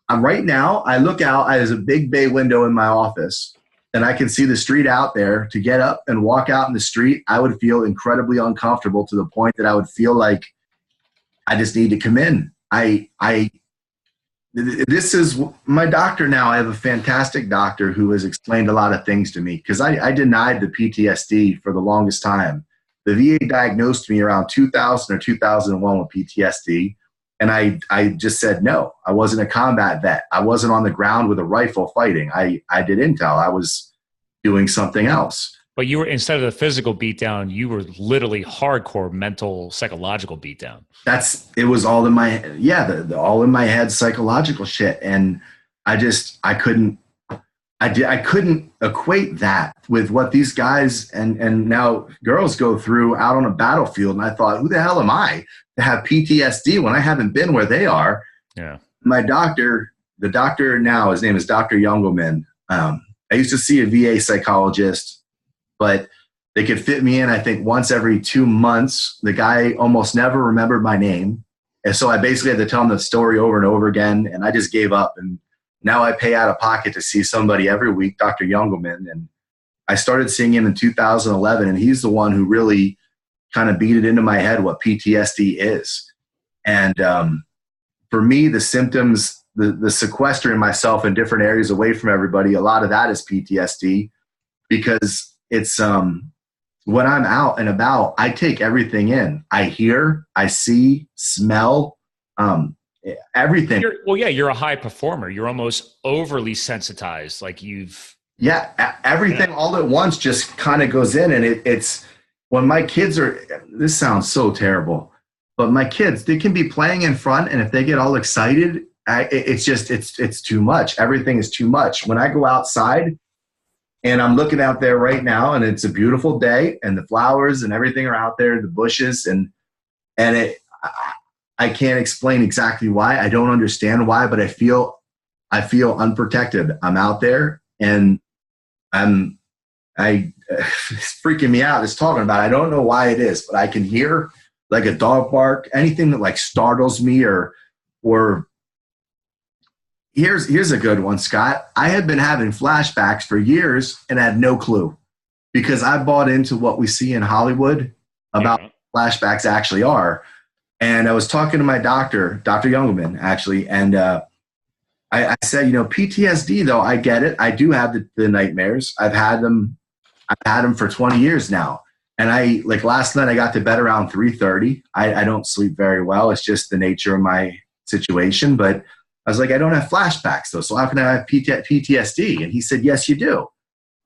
Right now, I look out, there's a big bay window in my office, and I can see the street out there. To get up and walk out in the street, I would feel incredibly uncomfortable to the point that I would feel like I just need to come in. This is my doctor now. I have a fantastic doctor who has explained a lot of things to me, because I denied the PTSD for the longest time. The VA diagnosed me around 2000 or 2001 with PTSD, and I just said no. I wasn't a combat vet. I wasn't on the ground with a rifle fighting. I did intel. I was doing something else. But you were, instead of the physical beatdown, you were literally hardcore mental, psychological beatdown. It was all in my, the all in my head psychological shit. And I couldn't equate that with what these guys and now girls go through out on a battlefield. And I thought, who the hell am I to have PTSD when I haven't been where they are? Yeah. My doctor, the doctor now, his name is Dr. Youngelman. I used to see a VA psychologist, but they could fit me in, I think, once every 2 months. The guy almost never remembered my name. And so I basically had to tell him the story over and over again, and I just gave up. And now I pay out of pocket to see somebody every week, Dr. Youngelman. And I started seeing him in 2011, and he's the one who really kind of beat it into my head what PTSD is. And for me, the symptoms, the sequestering myself in different areas away from everybody, a lot of that is PTSD, because it's when I'm out and about, I take everything in. I hear, I see, smell, everything. You're a high performer. You're almost overly sensitized. Like everything all at once just kind of goes in. And it's when my kids this sounds so terrible, but my kids, they can be playing in front, and if they get all excited, it's too much. Everything is too much. When I go outside, and I'm looking out there right now, and it's a beautiful day, and the flowers and everything are out there, the bushes, and I can't explain exactly why. I don't understand why, but I feel unprotected. I'm out there, and it's freaking me out just talking about it. I don't know why it is, but I can hear like a dog bark, anything that like startles me or Here's a good one, Scott. I had been having flashbacks for years and had no clue, because I bought into what we see in Hollywood about flashbacks actually are. And I was talking to my doctor, Dr. Youngelman, actually, and I said, PTSD, though, I get it. I do have the nightmares. I've had them for 20 years now. And last night I got to bed around 3:30. I don't sleep very well. It's just the nature of my situation, but I was like, I don't have flashbacks, though, so how can I have PTSD? And he said, yes, you do.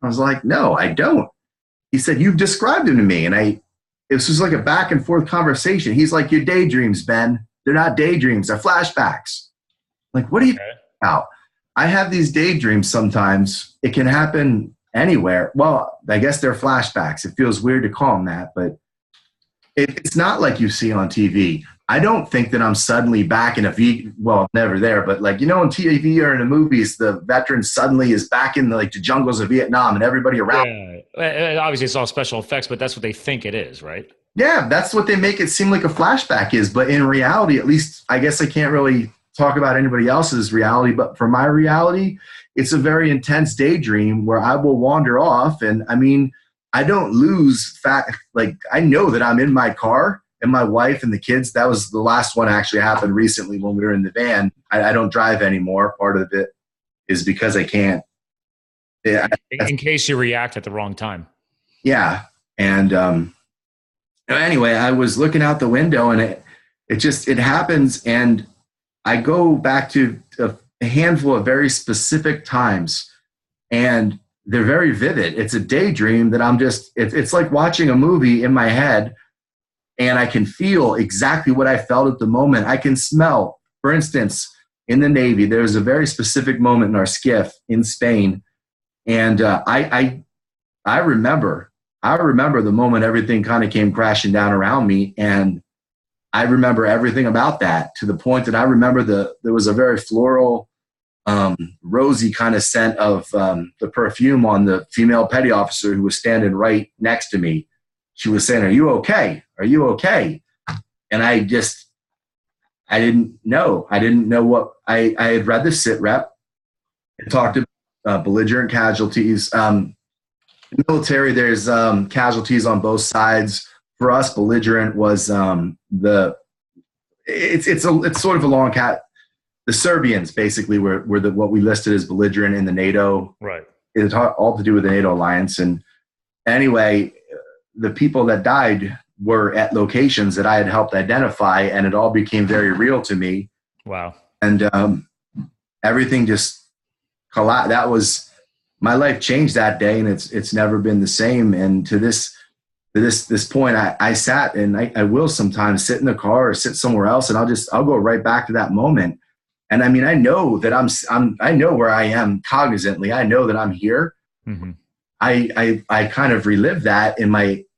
I was like, no, I don't. He said, you've described them to me. And it was just like a back and forth conversation. He's like, your daydreams, Ben. They're not daydreams. They're flashbacks. Like, what are you talking about? I have these daydreams sometimes. It can happen anywhere. Well, I guess they're flashbacks. It feels weird to call them that, but it's not like you see on TV. I don't think that I'm suddenly back in never there, but on TV or in the movies, the veteran suddenly is back in the jungles of Vietnam and everybody around. Yeah. Obviously it's all special effects, but that's what they think it is, right? Yeah, that's what they make it seem like a flashback is. But in reality, at least, I guess I can't really talk about anybody else's reality, but for my reality, it's a very intense daydream where I will wander off. And I don't lose fact. I know that I'm in my car, and my wife and the kids. That was the last one actually happened recently when we were in the van. I don't drive anymore. Part of it is because I can't. Yeah, in case you react at the wrong time. Yeah. And anyway, I was looking out the window, and it happens. And I go back to a handful of very specific times. And they're very vivid. It's a daydream that it's like watching a movie in my head, and I can feel exactly what I felt at the moment. I can smell, for instance, in the Navy, there was a very specific moment in our skiff in Spain. And I remember the moment everything kind of came crashing down around me. And I remember everything about that, to the point that I remember there was a very floral, rosy kind of scent of the perfume on the female petty officer who was standing right next to me. She was saying, "Are you okay? Are you okay?" And I didn't know. I didn't know what I had read the sit rep. It talked about belligerent casualties. In the military, there's casualties on both sides. For us, belligerent was it's sort of a long cat. The Serbians basically were what we listed as belligerent in the NATO. Right. It's all to do with the NATO alliance. And anyway, the people that died were at locations that I had helped identify, and it all became very real to me. Wow. And everything just collapsed. That was, my life changed that day, and it's never been the same. And to this point, I sat, and I will sometimes sit in the car or sit somewhere else, and I'll go right back to that moment. And I mean, I know that I know where I am cognizantly. I know that I'm here. Mm-hmm. I kind of relive that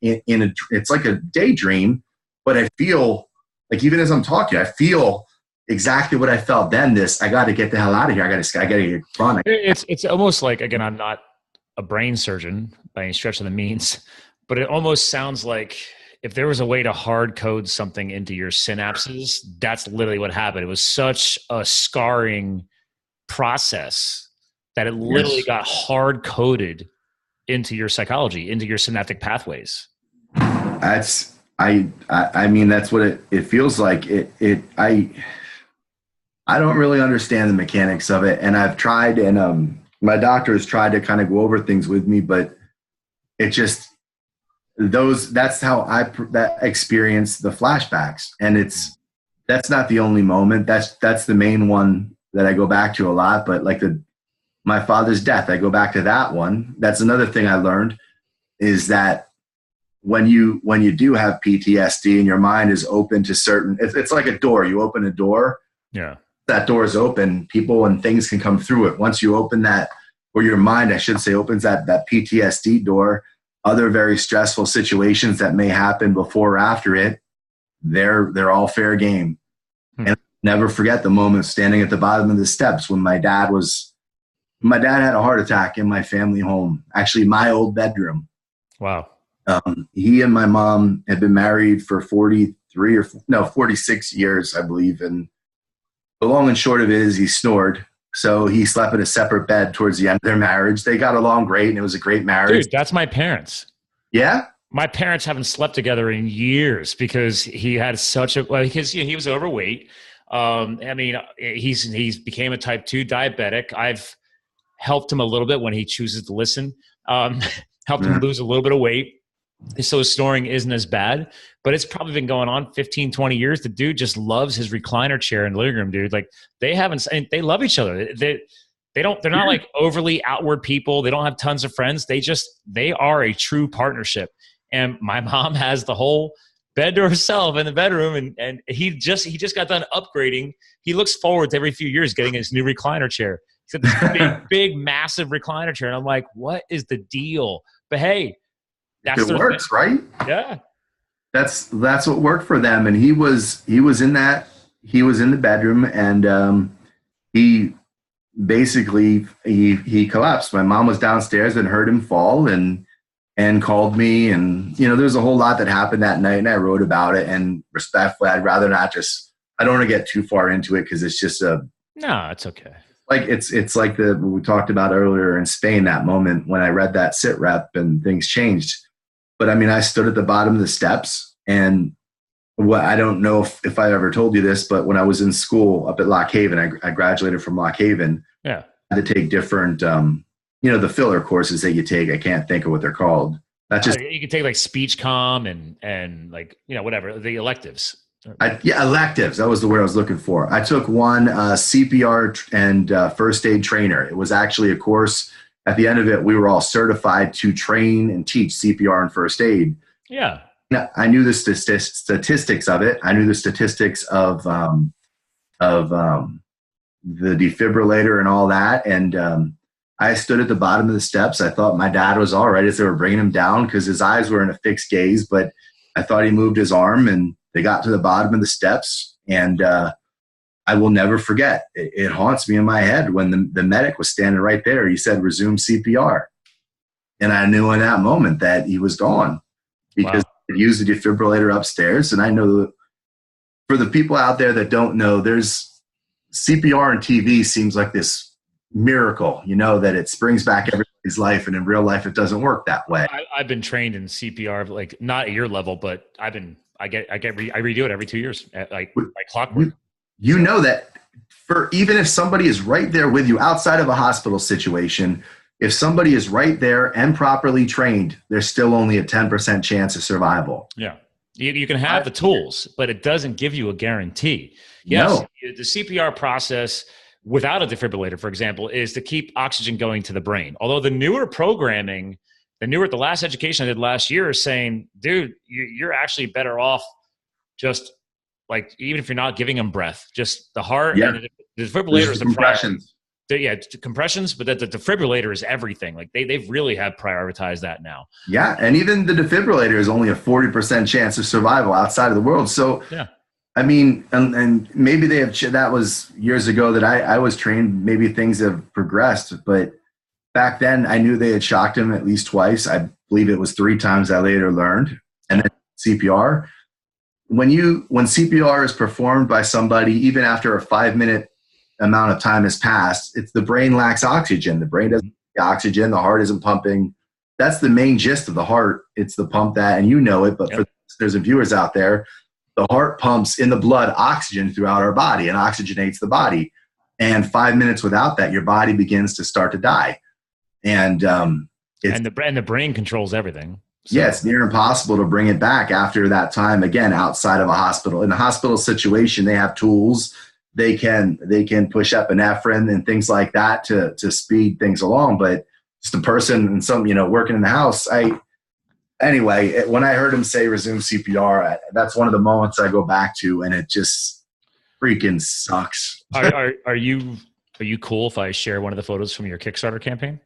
it's like a daydream, but I feel like, even as I'm talking, I feel exactly what I felt then. I got to get the hell out of here. I got to get run. It's almost like, again, I'm not a brain surgeon by any stretch of the means, but it almost sounds like if there was a way to hard code something into your synapses, that's literally what happened. It was such a scarring process that it literally got hard coded into your psychology, into your synaptic pathways. I mean, that's what it feels like. I don't really understand the mechanics of it. And I've tried, and my doctor has tried to kind of go over things with me, but it just, that's how that experience the flashbacks. And that's not the only moment. That's the main one that I go back to a lot. But like my father's death, I go back to that one. That's another thing I learned, is that when you do have PTSD and your mind is open to certain, it's like a door. You open a door. Yeah. That door is open. People and things can come through it. Once you open that, or your mind, I should say, opens that PTSD door, other very stressful situations that may happen before or after it, they're all fair game. And I'll never forget the moment standing at the bottom of the steps when my dad had a heart attack in my family home, actually my old bedroom. Wow. He and my mom had been married for 46 years, I believe. And the long and short of it is he snored. So he slept in a separate bed towards the end of their marriage. They got along great, and it was a great marriage. Dude, that's my parents. Yeah? My parents haven't slept together in years because he had because he was overweight. I mean, he's became a type 2 diabetic. I've helped him a little bit when he chooses to listen. Helped him lose a little bit of weight. So his snoring isn't as bad, but it's probably been going on 15, 20 years. The dude just loves his recliner chair in the living room, dude. Like they love each other. They're not like overly outward people. They don't have tons of friends. They are a true partnership. And my mom has the whole bed to herself in the bedroom. And he just got done upgrading. He looks forward to every few years getting his new recliner chair. He's got this big, massive recliner chair. And I'm like, what is the deal? But hey, it works, right? Yeah. That's what worked for them. And he was in the bedroom, and he basically he collapsed. My mom was downstairs and heard him fall and called me, and there's a whole lot that happened that night, and I wrote about it. And respectfully, I'd rather not I don't want to get too far into it, because it's just no, it's okay. Like it's like what we talked about earlier in Spain, that moment when I read that sit rep and things changed. But I mean, I stood at the bottom of the steps, and I don't know if I ever told you this, but when I was in school up at Lock Haven, I graduated from Lock Haven. Yeah. I had to take different, the filler courses that you take. I can't think of what they're called. That's just you can take like speech comm and like, whatever, the electives. Electives. That was the word I was looking for. I took one CPR and first aid trainer. It was actually a course at the end of it, we were all certified to train and teach CPR and first aid. Yeah. Now, I knew the statistics of it. I knew the statistics of the defibrillator and all that. And I stood at the bottom of the steps. I thought my dad was all right as they were bringing him down because his eyes were in a fixed gaze, but I thought he moved his arm, and they got to the bottom of the steps. And I will never forget. It haunts me in my head when the medic was standing right there. He said, "Resume CPR." And I knew in that moment that he was gone because he used the defibrillator upstairs. And I know for the people out there that don't know, there's CPR and TV seems like this miracle, that it springs back everybody's life, and in real life it doesn't work that way. I've been trained in CPR, like not at your level, but I redo it every 2 years, like clockwork. You know that for even if somebody is right there with you outside of a hospital situation, if somebody is right there and properly trained, there's still only a 10% chance of survival. Yeah. You can have the tools, but it doesn't give you a guarantee. Yes, no. The CPR process without a defibrillator, for example, is to keep oxygen going to the brain. Although the newer programming, the last education I did last year is saying, dude, you're actually better off just like, even if you're not giving them breath, just the heart and the defibrillator is the compressions. Compressions, but that the defibrillator is everything. Like they really have prioritized that now. Yeah, and even the defibrillator is only a 40% chance of survival outside of the world. So yeah. I mean, and maybe they have, that was years ago that I was trained, maybe things have progressed, but back then I knew they had shocked him at least twice. I believe it was 3 times I later learned. And then CPR, when CPR is performed by somebody, even after a 5-minute amount of time has passed, it's the brain lacks oxygen. The brain doesn't get oxygen. The heart isn't pumping. That's the main gist of the heart. It's the pump that, and it, but for listeners and viewers out there, the heart pumps in the blood oxygen throughout our body and oxygenates the body. And 5 minutes without that, your body begins to start to die. And the brain controls everything. So. Yeah, it's near impossible to bring it back after that time. Again, outside of a hospital, in a hospital situation, they have tools. They can push epinephrine and things like that to speed things along. But just a person and some working in the house, Anyway, when I heard him say resume CPR, that's one of the moments I go back to, and it just freaking sucks. Are you cool if I share one of the photos from your Kickstarter campaign?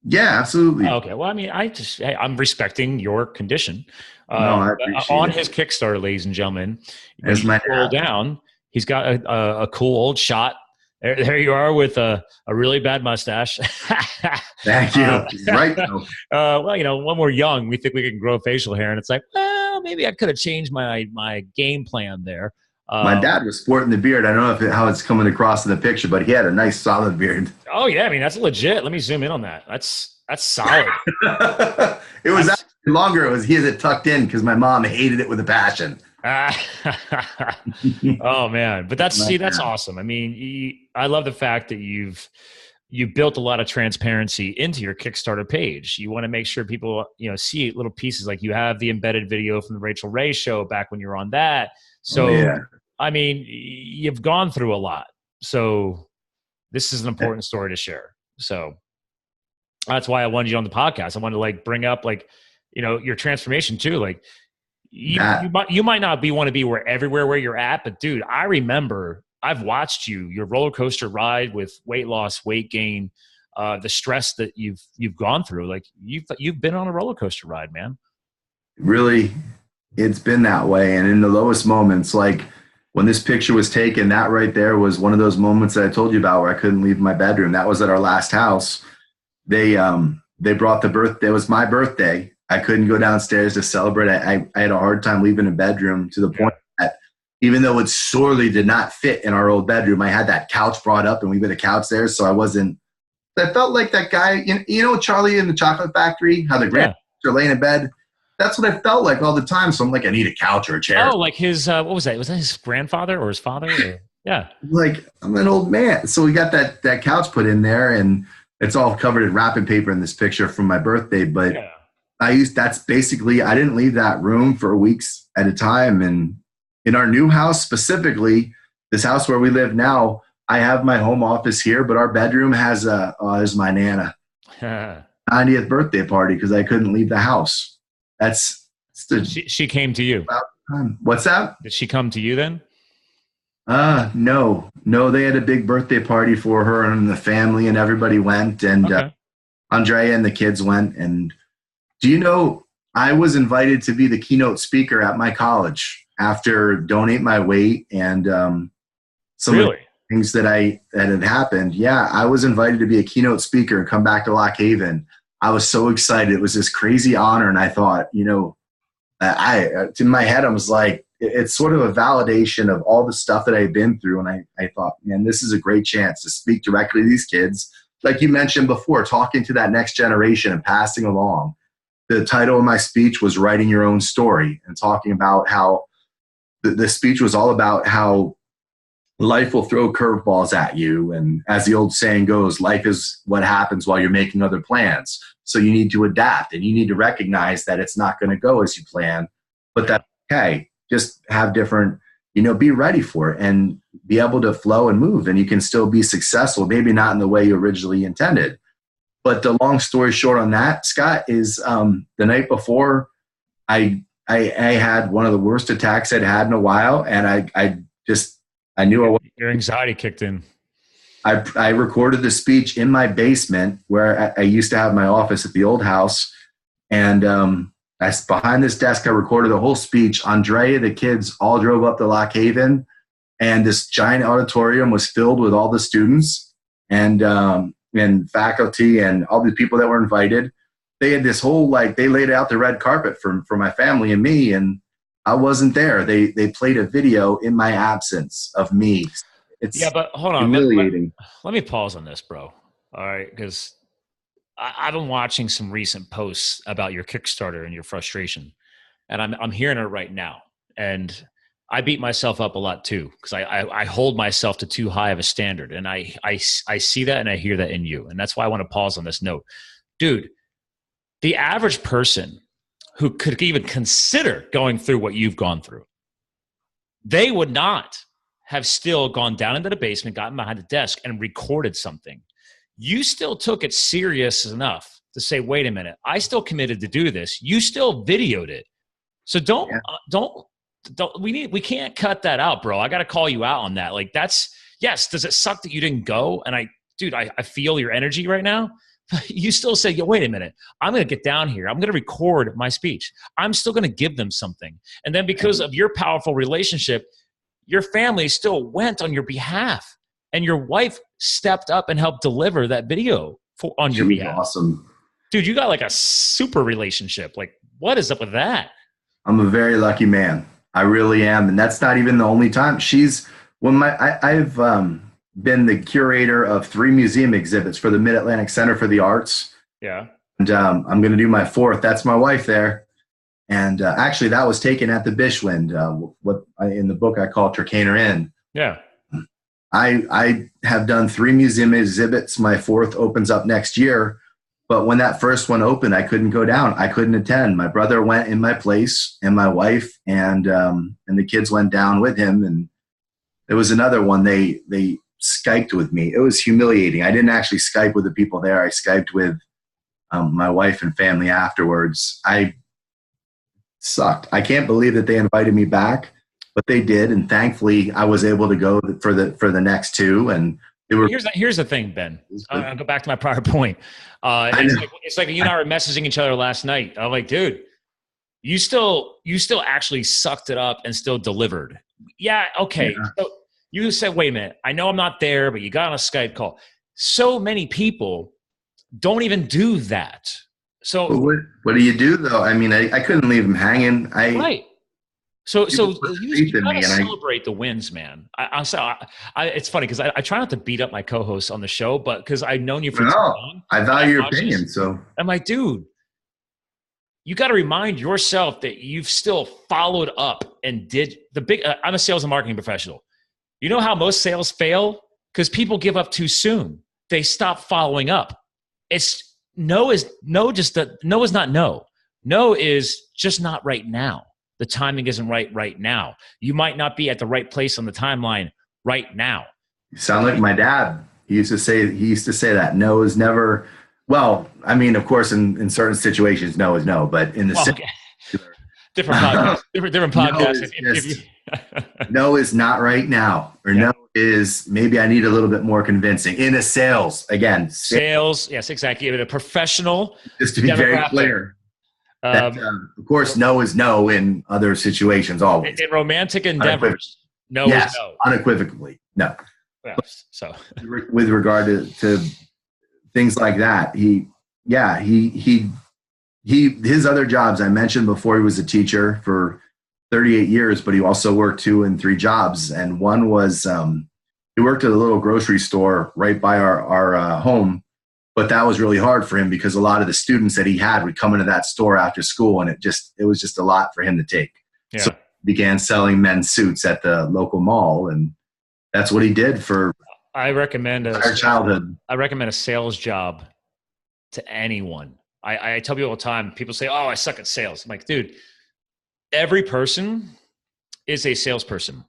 Yeah, absolutely. Okay. Well, I mean, I'm respecting your condition. I appreciate on it. his Kickstarter, ladies and gentlemen, when As you scroll down, he's got a cool old shot. There you are with a really bad mustache. Thank you. Right. Well, when we're young, we think we can grow facial hair, and it's like, well, maybe I could have changed my game plan there. My dad was sporting the beard. I don't know how it's coming across in the picture, but he had a nice solid beard. Oh yeah, I mean that's legit. Let me zoom in on that. That's solid. It was actually longer. He had it tucked in because my mom hated it with a passion. Oh man, but that's awesome. I mean, I love the fact that you've built a lot of transparency into your Kickstarter page. You want to make sure people see little pieces, like you have the embedded video from the Rachel Ray show back when you were on that. So I mean, you've gone through a lot. So this is an important story to share. So that's why I wanted you on the podcast. I wanted to bring up your transformation too. Like you might not want to be everywhere where you're at, but dude, I remember I've watched your roller coaster ride with weight loss, weight gain, the stress that you've gone through. Like you've been on a roller coaster ride, man. Really, it's been that way. And in the lowest moments, like when this picture was taken, that right there was one of those moments that I told you about where I couldn't leave my bedroom. That was at our last house. They brought the birthday. It was my birthday. I couldn't go downstairs to celebrate. I had a hard time leaving a bedroom to the point that even though it sorely did not fit in our old bedroom, I had that couch brought up and we had a couch there. So I felt like that guy, Charlie in the Chocolate Factory, how the grandparents are laying in bed. That's what I felt like all the time. So I'm like, I need a couch or a chair. Oh, like his, what was that? Was that his grandfather or his father? Yeah. Like, I'm an old man. So we got that couch put in there, and it's all covered in wrapping paper in this picture from my birthday. But that's basically, I didn't leave that room for weeks at a time. And in our new house specifically, this house where we live now, I have my home office here, but our bedroom has my Nana. 90th birthday party because I couldn't leave the house. She came to you. What's that? Did she come to you then? No, they had a big birthday party for her and the family, and everybody went, and Okay. Andrea and the kids went. And do you know, I was invited to be the keynote speaker at my college after Donate My Weight and some of the things that had happened. Yeah, I was invited to be a keynote speaker and come back to Lock Haven. I was so excited. It was this crazy honor, and I thought, in my head, I was like, it's sort of a validation of all the stuff that I've been through. And I thought, man, this is a great chance to speak directly to these kids. Like you mentioned before, talking to that next generation and passing along. The title of my speech was Writing Your Own Story, and talking about how the speech was all about how life will throw curveballs at you. And as the old saying goes, life is what happens while you're making other plans. So you need to adapt, and you need to recognize that it's not going to go as you plan, but that's okay. Just have different, be ready for it and be able to flow and move, and you can still be successful, maybe not in the way you originally intended. But the long story short on that, Scott, is the night before I had one of the worst attacks I'd had in a while. And I knew your anxiety kicked in. I recorded the speech in my basement where I used to have my office at the old house. And behind this desk, I recorded the whole speech. Andrea, the kids all drove up to Lock Haven, and this giant auditorium was filled with all the students and faculty and all the people that were invited. They had this whole, they laid out the red carpet for my family and me, and I wasn't there. They played a video in my absence of me. But hold on. Humiliating. Let me pause on this, bro. All right, because I've been watching some recent posts about your Kickstarter and your frustration, and I'm hearing it right now. And I beat myself up a lot too, because I hold myself to too high of a standard, and I see that and I hear that in you, and that's why I want to pause on this note, dude. The average person who could even consider going through what you've gone through, they would not have still gone down into the basement, gotten behind the desk, and recorded something. You still took it serious enough to say, wait a minute, I still committed to do this. You still videoed it. So we can't cut that out, bro. I got to call you out on that. Yes, does it suck that you didn't go? And I feel your energy right now. You still say, wait a minute, I'm going to get down here. I'm going to record my speech. I'm still going to give them something. And then because of your powerful relationship, your family still went on your behalf, and your wife stepped up and helped deliver that video on your behalf. Awesome. Dude, you got like a super relationship. What is up with that? I'm a very lucky man. I really am. And that's not even the only time. I've been the curator of 3 museum exhibits for the Mid-Atlantic Center for the Arts. Yeah. And I'm going to do my 4th. That's my wife there. And actually, that was taken at the Bishwind, in the book I call Turkaner Inn. Yeah. I have done 3 museum exhibits. My 4th opens up next year. But when that first one opened, I couldn't go down. I couldn't attend. My brother went in my place, and my wife and the kids went down with him. And there was another one. They Skyped with me. It was humiliating. I didn't actually Skype with the people there. I Skyped with my wife and family afterwards. I sucked. I can't believe that they invited me back, but they did, and thankfully I was able to go for the next 2. And they were. Here's the thing, Ben. I'll go back to my prior point. It's like you and I were messaging each other last night. I'm like, dude, you still actually sucked it up and still delivered. Yeah, okay. Yeah. So you said, wait a minute, I know I'm not there, but you got on a Skype call. So many people don't even do that. So what do you do though? I mean, I couldn't leave them hanging. Right. So you gotta celebrate the wins, man. It's funny because I try not to beat up my co-hosts on the show, but because I've known you for too long. I value your opinion. So I'm like, dude, you got to remind yourself that you've still followed up and did the big. I'm a sales and marketing professional. You know how most sales fail? Because people give up too soon. They stop following up. No is not no. No is just not right now. The timing isn't right now. You might not be at the right place on the timeline right now. You sound like my dad. He used to say that no is never. Well, I mean, of course, in certain situations, no is no, but in the Okay. Different podcast. Different no podcast. is no is not right now, or no is maybe I need a little bit more convincing. In a sales, again. Sales, yes, exactly. In a professional, just to be very clear. That, of course, no is no in other situations always. In romantic endeavors, no is no. Unequivocally, no. Yes, so with regard to things like that, his other jobs I mentioned before, he was a teacher for 38 years, but he also worked 2 and 3 jobs. And one was he worked at a little grocery store right by our home. But that was really hard for him because a lot of the students that he had would come into that store after school, and it was just a lot for him to take. Yeah. So he began selling men's suits at the local mall, and that's what he did for I recommend our childhood. I recommend a sales job to anyone. I tell people all the time, people say, "Oh, I suck at sales." I'm like, dude, every person is a salesperson.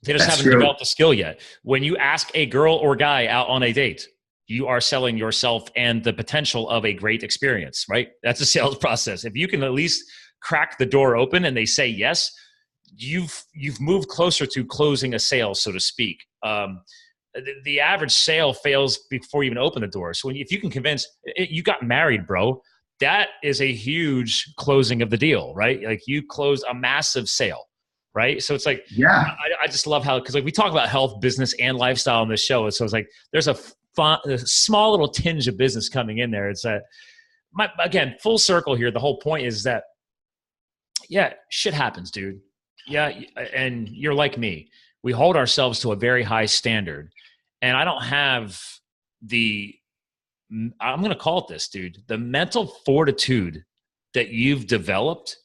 They just haven't developed the skill yet. When you ask a girl or guy out on a date, you are selling yourself and the potential of a great experience, right? That's a sales process. If you can at least crack the door open and they say yes, you've moved closer to closing a sale, so to speak. The average sale fails before you even open the door. So if you can convince, you got married, bro, that is a huge closing of the deal, right? Like you closed a massive sale, right? So it's like, I just love how, because like we talk about health, business, and lifestyle on this show. And so it's like, there's a small little tinge of business coming in there. It's that, again, full circle here. The whole point is that, shit happens, dude. Yeah, and you're like me. We hold ourselves to a very high standard. And I don't have I'm going to call it this, dude, the mental fortitude that you've developed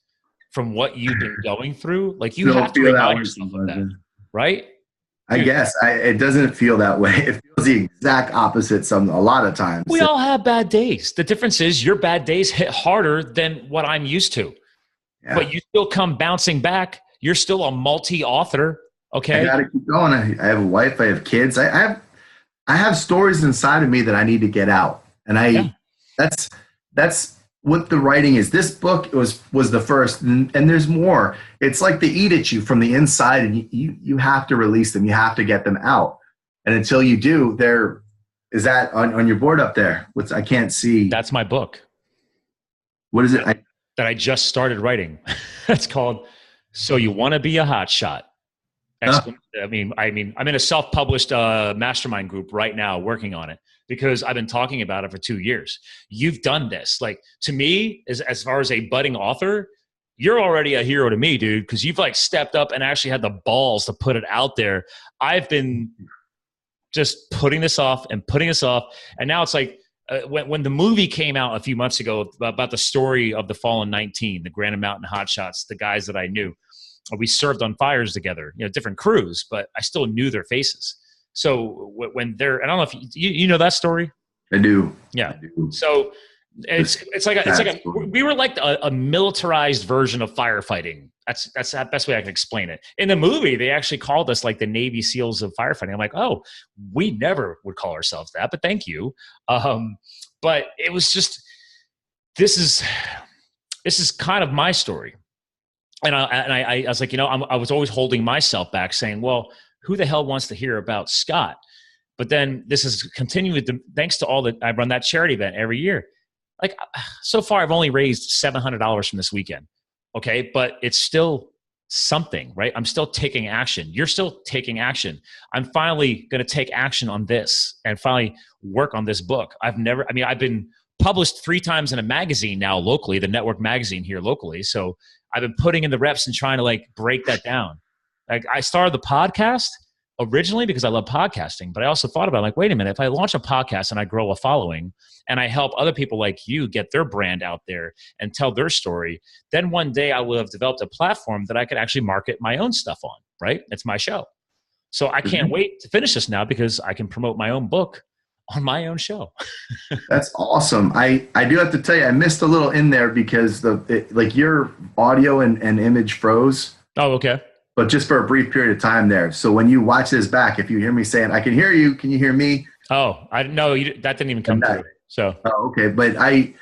from what you've been going through. Like you have to remind yourself of that, right? I guess it doesn't feel that way. It feels the exact opposite a lot of times. We all have bad days. The difference is your bad days hit harder than what I'm used to. Yeah. But you still come bouncing back. You're still a multi-author, okay? I got to keep going. I have a wife. I have kids. I have stories inside of me that I need to get out. And that's what the writing is. This book was the first, and there's more. It's like they eat at you from the inside, and you have to release them. You have to get them out. And until you do, is that on your board up there? I can't see. That's my book. What is it? That I just started writing. It's called "So You Want to Be a Hot Shot." I mean, I'm in a self-published mastermind group right now working on it because I've been talking about it for 2 years. You've done this. Like, to me, as far as a budding author, you're already a hero to me, dude, because you've like stepped up and actually had the balls to put it out there. I've been just putting this off. And now it's like when the movie came out a few months ago about the story of the Fallen 19, the Granite Mountain Hotshots, the guys that I knew, we served on fires together, different crews, but I still knew their faces. So when they're, I don't know if you know that story. I do. Yeah. I do. So we were like a militarized version of firefighting. That's the best way I can explain it. In the movie, they actually called us like the Navy SEALs of firefighting. I'm like, oh, we never would call ourselves that, but thank you. But it was just, this is kind of my story. And I was like, I was always holding myself back saying, well, who the hell wants to hear about Scott? But then this is continuing thanks to all that I run that charity event every year. Like so far, I've only raised $700 from this weekend. Okay. But it's still something, right? I'm still taking action. You're still taking action. I'm finally going to take action on this and finally work on this book. I've been published 3 times in a magazine now locally, the Network magazine here locally. So I've been putting in the reps and trying to like break that down. Like I started the podcast originally because I love podcasting, but I also thought about like, wait a minute, if I launch a podcast and I grow a following and I help other people like you get their brand out there and tell their story, then one day I will have developed a platform that I could actually market my own stuff on, right? It's my show. So I can't wait to finish this now because I can promote my own book on my own show. That's awesome. I do have to tell you, I missed a little in there because your audio and image froze. Oh, okay. But just for a brief period of time there. So when you watch this back, if you hear me saying, I can hear you, can you hear me? Oh, I didn't know that didn't even come through. So, okay. But I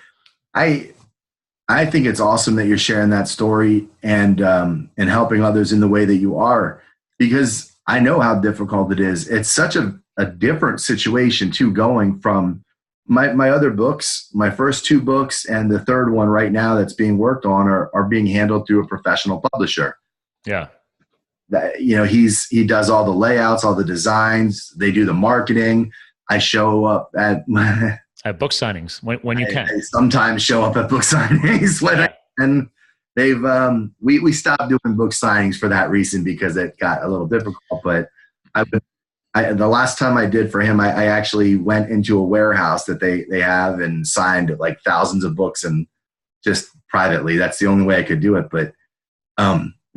think it's awesome that you're sharing that story and helping others in the way that you are, because I know how difficult it is. It's such a different situation too, going from my other books, my first 2 books and the third one right now that's being worked on are being handled through a professional publisher. yeah. That, he does all the layouts, all the designs, they do the marketing. I show up at Book signings when you can. I sometimes show up at book signings when I can. They've we stopped doing book signings for that reason, because it got a little difficult. But the last time I did for him, I actually went into a warehouse that they have and signed like thousands of books, and just privately. That's the only way I could do it. But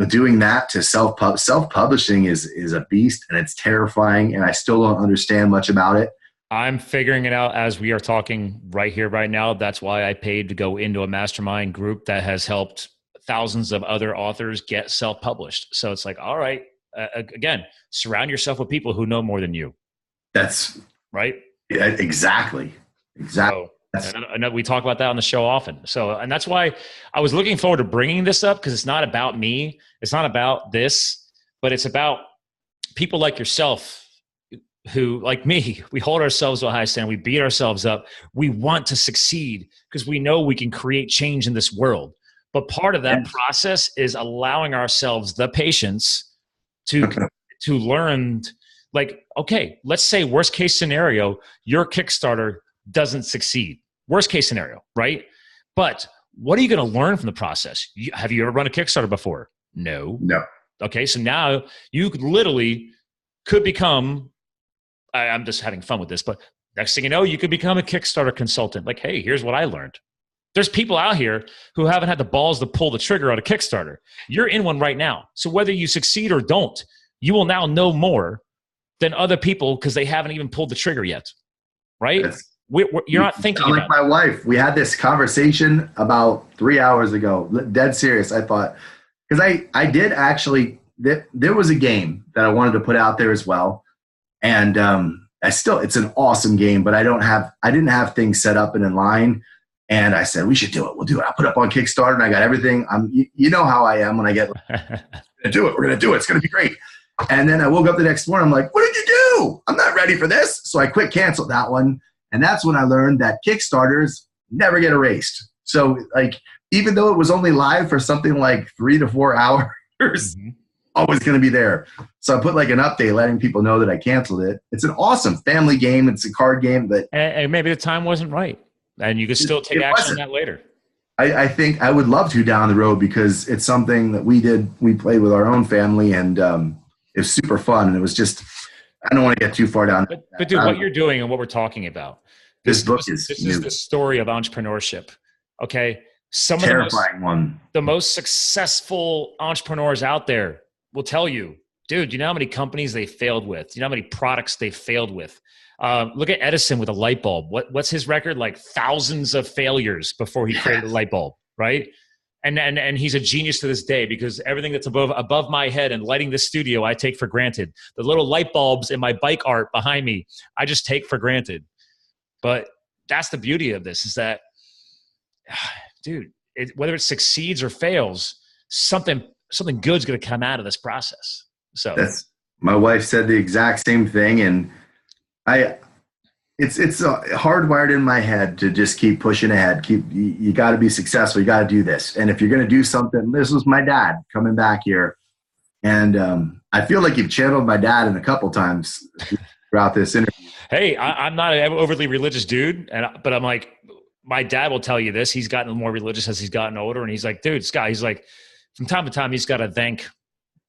doing that to self-publishing is a beast, and it's terrifying, and I still don't understand much about it. I'm figuring it out as we are talking right here, right now. That's why I paid to go into a mastermind group that has helped thousands of other authors get self-published. So it's like, all right, again, surround yourself with people who know more than you. That's right. Yeah, exactly. So, I know we talk about that on the show often. So, and that's why I was looking forward to bringing this up, because it's not about me. It's not about this, but it's about people like yourself who, like me, we hold ourselves to a high standard. We beat ourselves up. We want to succeed because we know we can create change in this world. But part of that process is allowing ourselves the patience to learn. Like, okay, let's say worst case scenario, your Kickstarter doesn't succeed. Worst case scenario, right? But what are you going to learn from the process? Have you ever run a Kickstarter before? No. Okay, so now you literally could become, I'm just having fun with this, but next thing you know, you could become a Kickstarter consultant. Like, hey, here's what I learned. There's people out here who haven't had the balls to pull the trigger on a Kickstarter. You're in one right now. So whether you succeed or don't, you will now know more than other people because they haven't even pulled the trigger yet, right? You're not thinking about like my wife. We had this conversation about 3 hours ago. Dead serious. I thought, because I did actually, there was a game that I wanted to put out there as well. And it's an awesome game, but I didn't have things set up and in line. And I said, we should do it. We'll do it. I'll put it up on Kickstarter, and I got everything. You know how I am when I get, we're going to do it. We're going to do it. It's going to be great. And then I woke up the next morning. I'm like, what did you do? I'm not ready for this. So I canceled that one. And that's when I learned that Kickstarters never get erased. So like, even though it was only live for something like 3 to 4 hours, always going to be there. So I put like an update letting people know that I canceled it. It's an awesome family game. It's a card game, but and maybe the time wasn't right, and you could still take action on that later. I think I would love to down the road, because it's something that we did. We played with our own family, and it was super fun. And it was just, I don't want to get too far down. But dude, what you're doing and what we're talking about, this book is the story of entrepreneurship. Okay. Some terrifying one. The most successful entrepreneurs out there will tell you, dude, you know how many companies they failed with? You know how many products they failed with? Look at Edison with a light bulb. What's his record? Like thousands of failures before he created a light bulb, right? And he's a genius to this day, because everything that's above my head and lighting this studio, I take for granted. The little light bulbs in my bike art behind me, I just take for granted. But that's the beauty of this, is that, dude, whether it succeeds or fails, something good's going to come out of this process. So my wife said the exact same thing, and it's hardwired in my head to just keep pushing ahead. You got to be successful. You got to do this. And if you're going to do something, this was my dad coming back here, and I feel like you've channeled my dad in a couple times throughout this interview. Hey, I'm not an overly religious dude, but I'm like, my dad will tell you this. He's gotten more religious as he's gotten older, and he's like, dude, Scott, he's like, from time to time, he's got to thank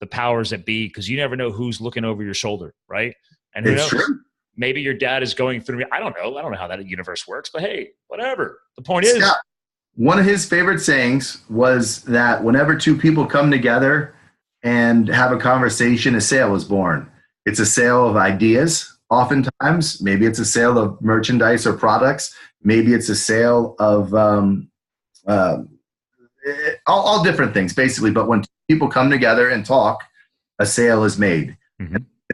the powers that be, because you never know who's looking over your shoulder, right? And who knows? True. Maybe your dad is going through. I don't know. I don't know how that universe works, but hey, whatever. The point is, Scott, one of his favorite sayings was that whenever two people come together and have a conversation, a sale is born. It's a sale of ideas. Oftentimes, maybe it's a sale of merchandise or products. Maybe it's a sale of all different things, basically. But when people come together and talk, a sale is made.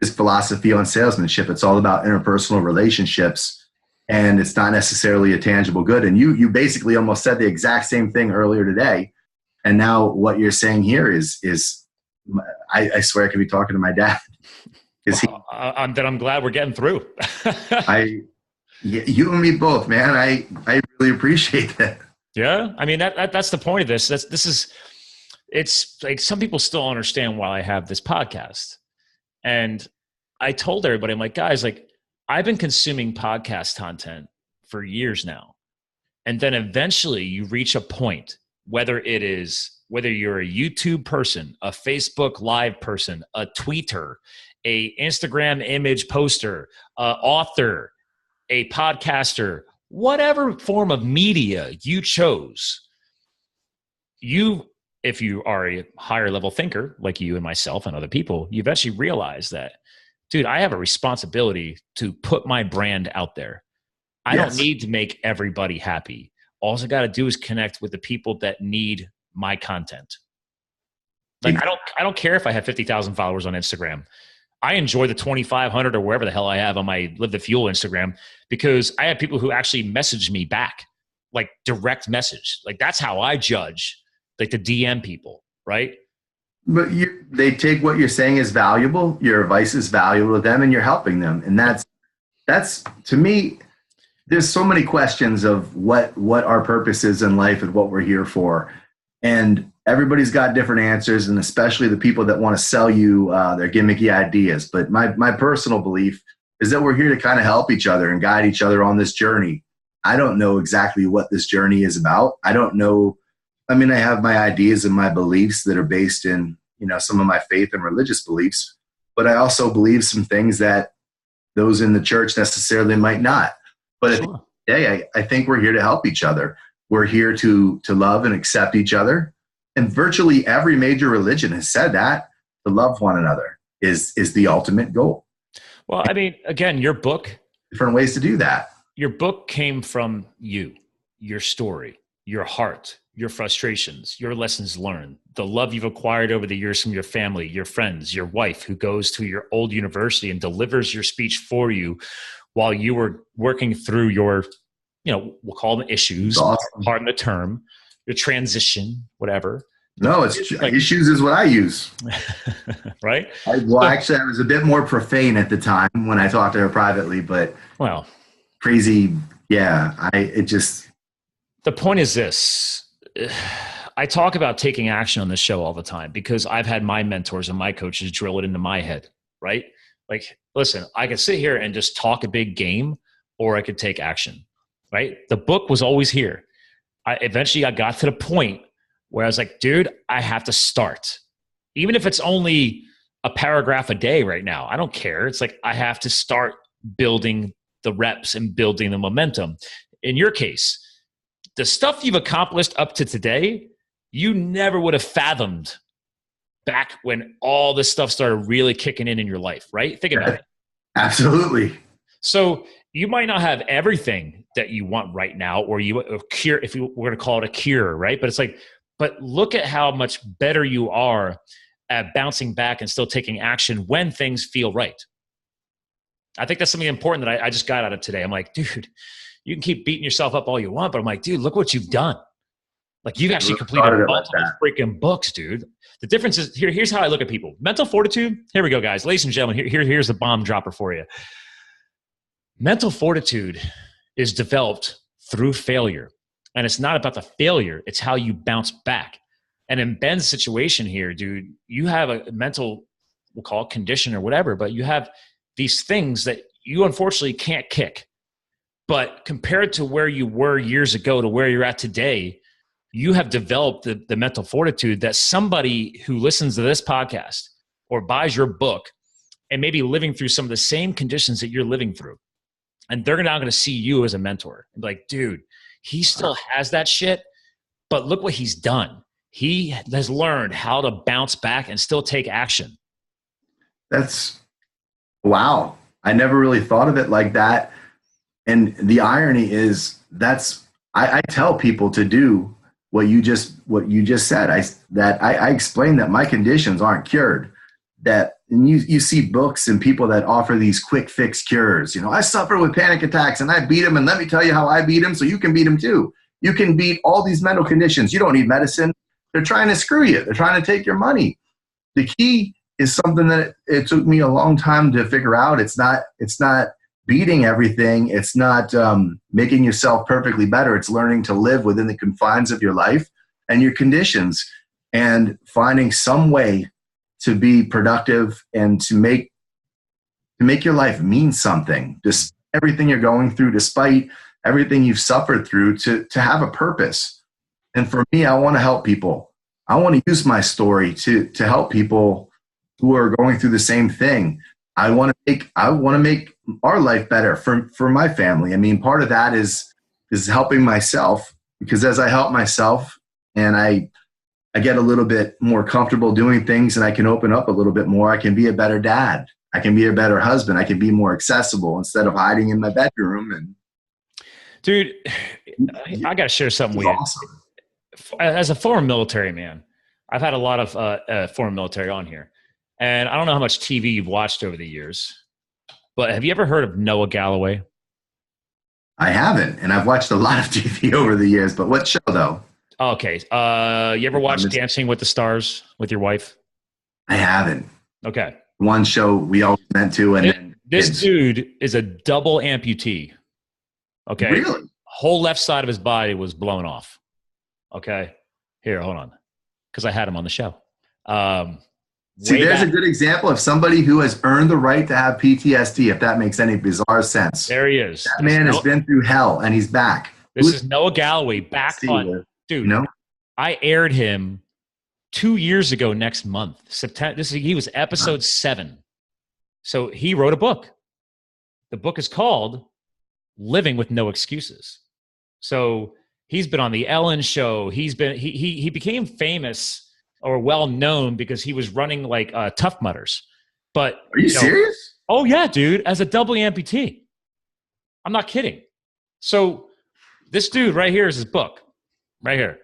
His philosophy on salesmanship, it's all about interpersonal relationships. and it's not necessarily a tangible good. And you basically almost said the exact same thing earlier today. And now what you're saying here is I swear I could be talking to my dad. I'm glad we're getting through. You and me both, man. I really appreciate that. Yeah. I mean, that's the point of this. It's like some people still understand why I have this podcast. And I told everybody, I'm like, guys, like I've been consuming podcast content for years now. And then eventually you reach a point, whether you're a YouTube person, a Facebook Live person, a tweeter, a Instagram image poster, a author, a podcaster, whatever form of media you chose, if you are a higher level thinker like you and myself and other people, you eventually realize that, dude, I have a responsibility to put my brand out there. I don't need to make everybody happy. All I got to do is connect with the people that need my content. Like I don't care if I have 50,000 followers on Instagram. I enjoy the 2,500 or wherever the hell I have on my Live the Fuel Instagram, because I have people who actually message me back, like direct message. Like that's how I judge, like the DM people, right? But they take what you're saying as valuable. Your advice is valuable to them, and you're helping them. And that's to me, there's so many questions of what our purpose is in life and what we're here for. And everybody's got different answers, and especially the people that want to sell you their gimmicky ideas. But my personal belief is that we're here to kind of help each other and guide each other on this journey. I don't know exactly what this journey is about. I don't know. I mean, I have my ideas and my beliefs that are based in, some of my faith and religious beliefs, but I also believe some things that those in the church necessarily might not. But sure. At the end of the day, I think we're here to help each other. We're here to love and accept each other. And virtually every major religion has said that to love one another is the ultimate goal. Well, I mean, again, your book. Different ways to do that. Your book came from you, your story, your heart, your frustrations, your lessons learned, the love you've acquired over the years from your family, your friends, your wife who goes to your old university and delivers your speech for you while you were working through your, we'll call them issues, awesome. Pardon the term, your transition, whatever. No, it's like, issues is what I use. Right? Actually, I was a bit more profane at the time when I talked to her privately, but crazy. Yeah. The point is this. I talk about taking action on this show all the time because I've had my mentors and my coaches drill it into my head, right? Like, listen, I could sit here and just talk a big game, or I could take action, right? The book was always here. Eventually I got to the point where I was like, dude, I have to start. Even if it's only a paragraph a day right now, I don't care. It's like, I have to start building the reps and building the momentum. In your case, the stuff you've accomplished up to today, you never would have fathomed back when all this stuff started really kicking in your life, right? Think about it. Absolutely. So you might not have everything that you want right now, or a cure, if we're going to call it a cure, right? But it's like, but look at how much better you are at bouncing back and still taking action when things feel right. I think that's something important that I just got out of today. I'm like, dude, you can keep beating yourself up all you want, but I'm like, dude, look what you've done. Like you've actually completed multiple freaking books, dude. The difference is here's how I look at people. Mental fortitude. Here we go, guys. Ladies and gentlemen, here's the bomb dropper for you. Mental fortitude is developed through failure. And it's not about the failure. It's how you bounce back. And in Ben's situation here, dude, you have a mental, we'll call it condition or whatever, but you have these things that you unfortunately can't kick. But compared to where you were years ago to where you're at today, you have developed the mental fortitude that somebody who listens to this podcast or buys your book and maybe living through some of the same conditions that you're living through. And they're now going to see you as a mentor and be like, dude, he still has that shit, but look what he's done. He has learned how to bounce back and still take action. That's wow. I never really thought of it like that. And the irony is I tell people to do what you just said. I explained that my conditions aren't cured, that and you see books and people that offer these quick fix cures. I suffer with panic attacks and I beat them, and let me tell you how I beat them so you can beat them too. You can beat all these mental conditions. You don't need medicine. They're trying to screw you. They're trying to take your money. The key is something that it took me a long time to figure out. It's not beating everything. It's not making yourself perfectly better. It's learning to live within the confines of your life and your conditions, and finding some way to be productive and to make your life mean something. Despite everything you're going through, despite everything you've suffered through, to have a purpose. And for me, I want to help people. I want to use my story to help people who are going through the same thing. I want to make our life better for my family. I mean, part of that is helping myself, because as I help myself and I get a little bit more comfortable doing things and I can open up a little bit more, I can be a better dad. I can be a better husband. I can be more accessible instead of hiding in my bedroom. And dude, I got to share something with you. Awesome. As a former military man, I've had a lot of former military on here, and I don't know how much TV you've watched over the years, but have you ever heard of Noah Galloway? I haven't, and I've watched a lot of TV over the years, but what show though? Okay. You ever watch Dancing with the Stars with your wife? I haven't. Okay. One show we always meant to, and this dude is a double amputee. Okay. Really? Whole left side of his body was blown off. Okay. Here, hold on. Because I had him on the show. See, there's a good example of somebody who has earned the right to have PTSD, if that makes any bizarre sense. There he is. That man has been through hell, and he's back. This is Noah Galloway back on. Dude, I aired him 2 years ago next month. September. He was episode 7. So he wrote a book. The book is called Living with No Excuses. So he's been on the Ellen show. He became famous or well known because he was running like Tough Mudders. But are you serious? Oh yeah, dude, as a double amputee. I'm not kidding. So this dude right here is his book. Right here.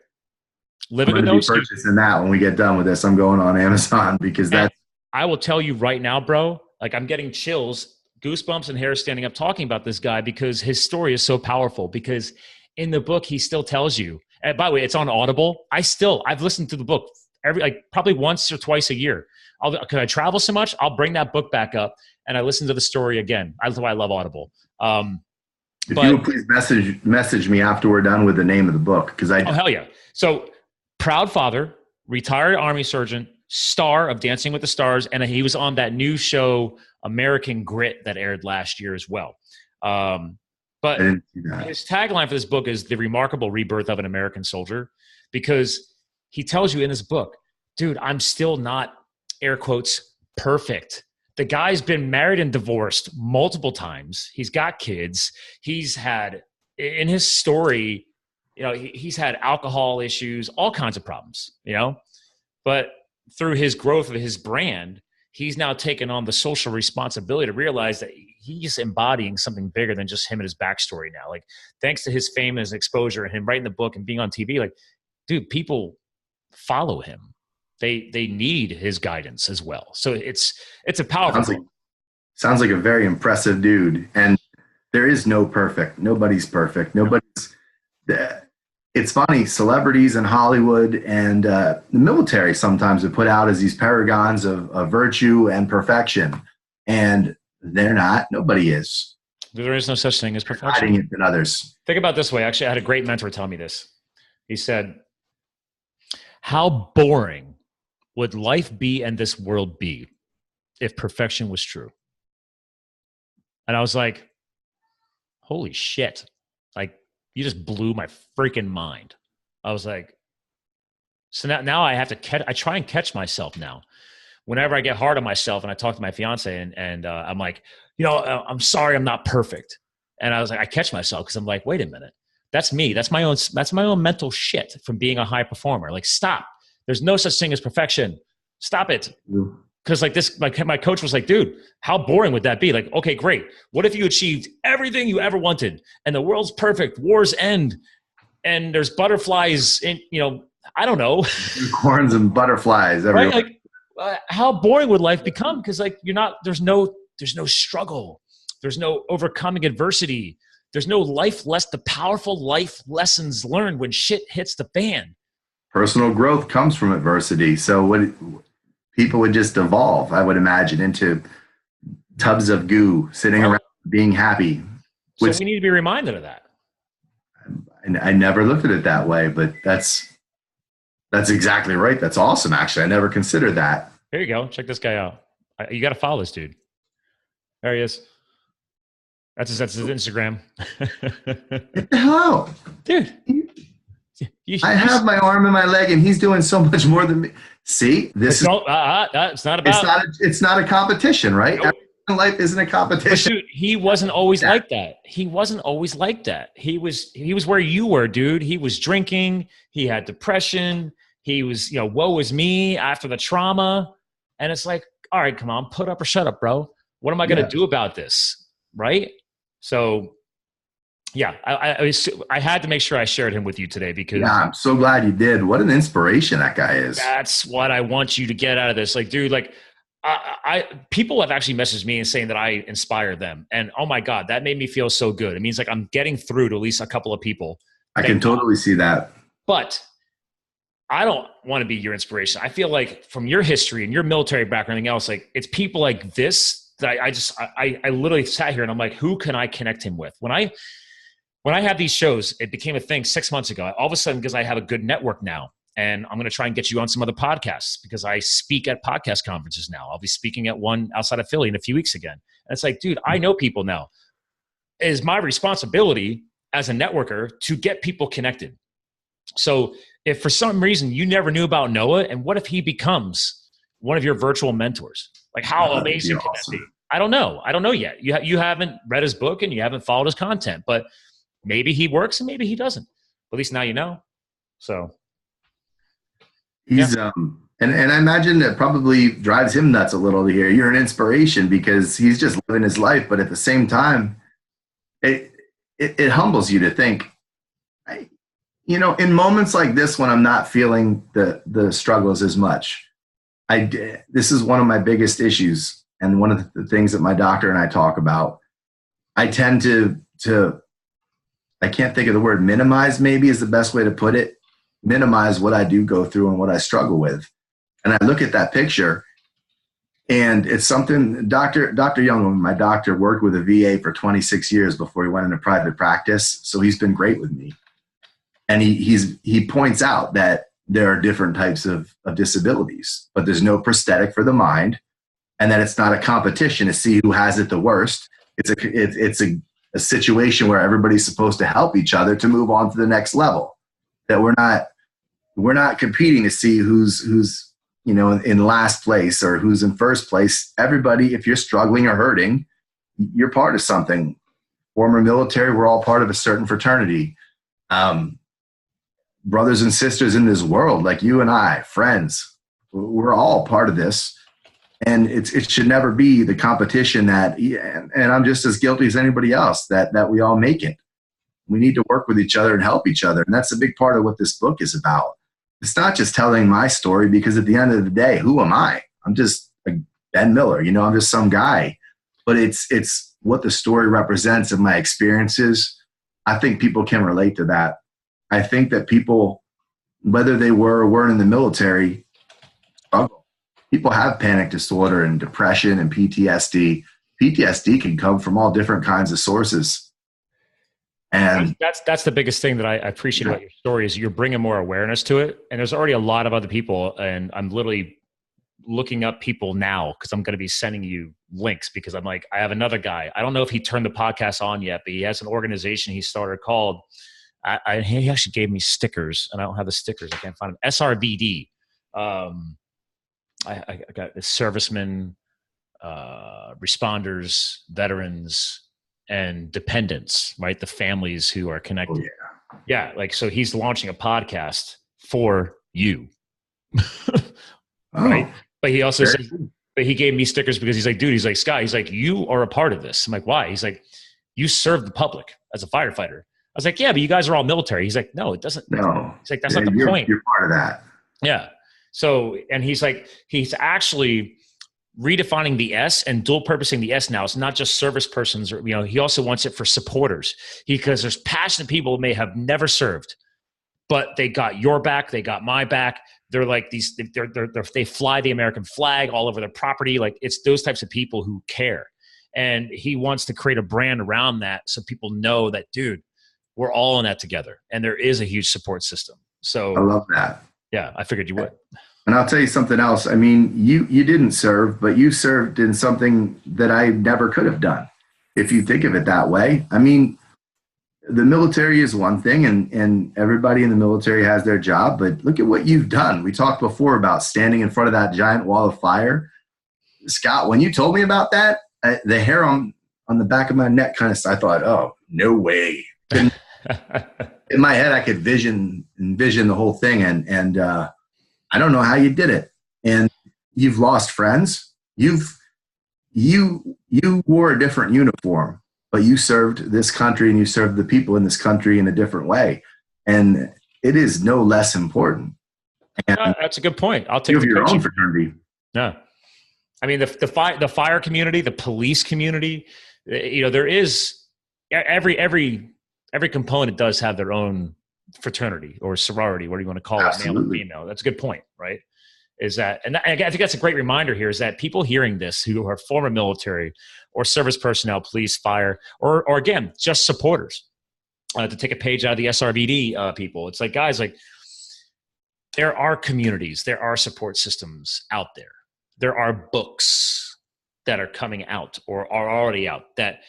Living with No Excuses. Purchasing that when we get done with this. I'm going on Amazon because that's. I will tell you right now, bro, like I'm getting chills, goosebumps, and hair standing up talking about this guy because his story is so powerful. Because in the book, he still tells you, and by the way, it's on Audible. I've listened to the book probably once or twice a year. Because I travel so much, I'll bring that book back up and I listen to the story again. That's why I love Audible. If you would please message me after we're done with the name of the book. Oh, hell yeah. So, proud father, retired Army surgeon, star of Dancing with the Stars, and he was on that new show, American Grit, that aired last year as well. But his tagline for this book is The Remarkable Rebirth of an American Soldier, because he tells you in this book, dude, I'm still not, air quotes, perfect. The guy's been married and divorced multiple times. He's got kids. He's had, in his story, he's had alcohol issues, all kinds of problems, But through his growth of his brand, he's now taken on the social responsibility to realize that he's embodying something bigger than just him and his backstory now. Like, thanks to his fame and his exposure and him writing the book and being on TV, like, dude, people follow him. They need his guidance as well. So it's a powerful. Sounds like a very impressive dude. And there is no perfect. Nobody's perfect. It's funny. Celebrities in Hollywood and the military sometimes are put out as these paragons of virtue and perfection, and they're not. Nobody is. There is no such thing as perfection. Hiding it than others. Think about it this way. Actually, I had a great mentor tell me this. He said, "How boring would life be and this world be if perfection was true?" And I was like, holy shit. Like, you just blew my freaking mind. I was like, so now I have to I try and catch myself now. Whenever I get hard on myself and I talk to my fiance and I'm like, I'm sorry, I'm not perfect. And I was like, I catch myself because I'm like, wait a minute. That's me. That's my own mental shit from being a high performer. Like, stop. There's no such thing as perfection. Stop it. Because my coach was like, dude, how boring would that be? Like, okay, great. What if you achieved everything you ever wanted and the world's perfect, wars end, and there's butterflies in, I don't know. Unicorns and butterflies everywhere. Right? Like, how boring would life become? Because like there's no struggle, there's no overcoming adversity, there's no the powerful life lessons learned when shit hits the fan. Personal growth comes from adversity. So people would just evolve, I would imagine, into tubs of goo, sitting around being happy. So we need to be reminded of that. I never looked at it that way, but that's exactly right. That's awesome. Actually, I never considered that. Here you go. Check this guy out. You got to follow this dude. There he is. That's his Instagram. Get the hell out. Dude. I have my arm and my leg, and he's doing so much more than me. See, it's not about. It's not a competition, right? Nope. Life isn't a competition. But dude, he wasn't always like that. He wasn't always like that. He was where you were, dude. He was drinking. He had depression. He was, woe is me after the trauma. And it's like, all right, come on, put up or shut up, bro. What am I going to do about this? Right? So, yeah, I had to make sure I shared him with you today because I'm so glad you did. What an inspiration that guy is. That's what I want you to get out of this. Like, dude, like people have actually messaged me and saying that I inspire them. And oh my God, that made me feel so good. It means like I'm getting through to at least a couple of people. I can totally see that. But I don't want to be your inspiration. I feel like from your history and your military background and everything else, like it's people like this that I literally sat here and I'm like, who can I connect him with? When I have these shows, it became a thing 6 months ago. All of a sudden, because I have a good network now, and I'm going to try and get you on some other podcasts because I speak at podcast conferences now. I'll be speaking at one outside of Philly in a few weeks again. And it's like, dude, I know people now. It is my responsibility as a networker to get people connected. So if for some reason you never knew about Noah, and what if he becomes one of your virtual mentors? Like how amazing can that be? I don't know. I don't know yet. You haven't read his book and you haven't followed his content, but maybe he works and maybe he doesn't. But at least now you know. So he's and I imagine that probably drives him nuts a little to hear you're an inspiration because he's just living his life, but at the same time, it humbles you to think, in moments like this when I'm not feeling the struggles as much. This is one of my biggest issues, and one of the things that my doctor and I talk about. I tend to I can't think of the word minimize, maybe is the best way to put it. Minimize what I do go through and what I struggle with. And I look at that picture and it's something Dr. Young, my doctor, worked with a VA for 26 years before he went into private practice. So he's been great with me. And he points out that there are different types of disabilities, but there's no prosthetic for the mind, and that it's not a competition to see who has it the worst. It's a situation where everybody's supposed to help each other to move on to the next level. That we're not competing to see who's in last place or who's in first place. Everybody, if you're struggling or hurting, you're part of something. Former military, we're all part of a certain fraternity. Brothers and sisters in this world, like you and I, friends, we're all part of this. And it should never be the competition and I'm just as guilty as anybody else, that we all make it. We need to work with each other and help each other. And that's a big part of what this book is about. It's not just telling my story, because at the end of the day, who am I? I'm just Ben Miller, I'm just some guy. But it's what the story represents of my experiences. I think people can relate to that. I think that people, whether they were or weren't in the military, struggle. People have panic disorder and depression and PTSD. PTSD can come from all different kinds of sources. And that's the biggest thing that I appreciate about your story is you're bringing more awareness to it. And there's already a lot of other people, and I'm literally looking up people now because I'm going to be sending you links, because I'm like, I have another guy. I don't know if he turned the podcast on yet, but he has an organization he started called, he actually gave me stickers, and I don't have the stickers. I can't find them. SRVD. I got the servicemen, responders, veterans, and dependents, right? The families who are connected. Oh, yeah. Like, so he's launching a podcast for you. Right. But he also said, but he gave me stickers because he's like, dude, he's like, Scott, he's like, you are a part of this. I'm like, why? He's like, you serve the public as a firefighter. I was like, yeah, but you guys are all military. He's like, no, it doesn't. No. He's like, that's not the point. You're part of that. Yeah. So, and he's actually redefining the S and dual purposing the S now. It's not just service persons, or, he also wants it for supporters, because there's passionate people who may have never served, but they got your back, they got my back. They're like these, they fly the American flag all over their property. Like, it's those types of people who care. And he wants to create a brand around that so people know that, dude, we're all in that together. And there is a huge support system. So I love that. Yeah, I figured you would. And I'll tell you something else. I mean, you didn't serve, but you served in something that I never could have done, if you think of it that way. I mean, the military is one thing, and everybody in the military has their job, but look at what you've done. We talked before about standing in front of that giant wall of fire. Scott, when you told me about that, the hair on the back of my neck kind of, I thought, oh, no way. In my head, I could envision the whole thing, and I don't know how you did it. And you've lost friends. You wore a different uniform, but you served this country and you served the people in this country in a different way. And it is no less important. And that's a good point. I'll take your own fraternity. Yeah. I mean, the fire community, the police community, there is every component does have their own fraternity or sorority, what do you want to call it, male and female. That's a good point, right? Is that, and I think that's a great reminder here, is that people hearing this who are former military or service personnel, police, fire, or again, just supporters, to take a page out of the SRVD people. It's like, guys, like, there are communities, there are support systems out there. There are books that are coming out or are already out that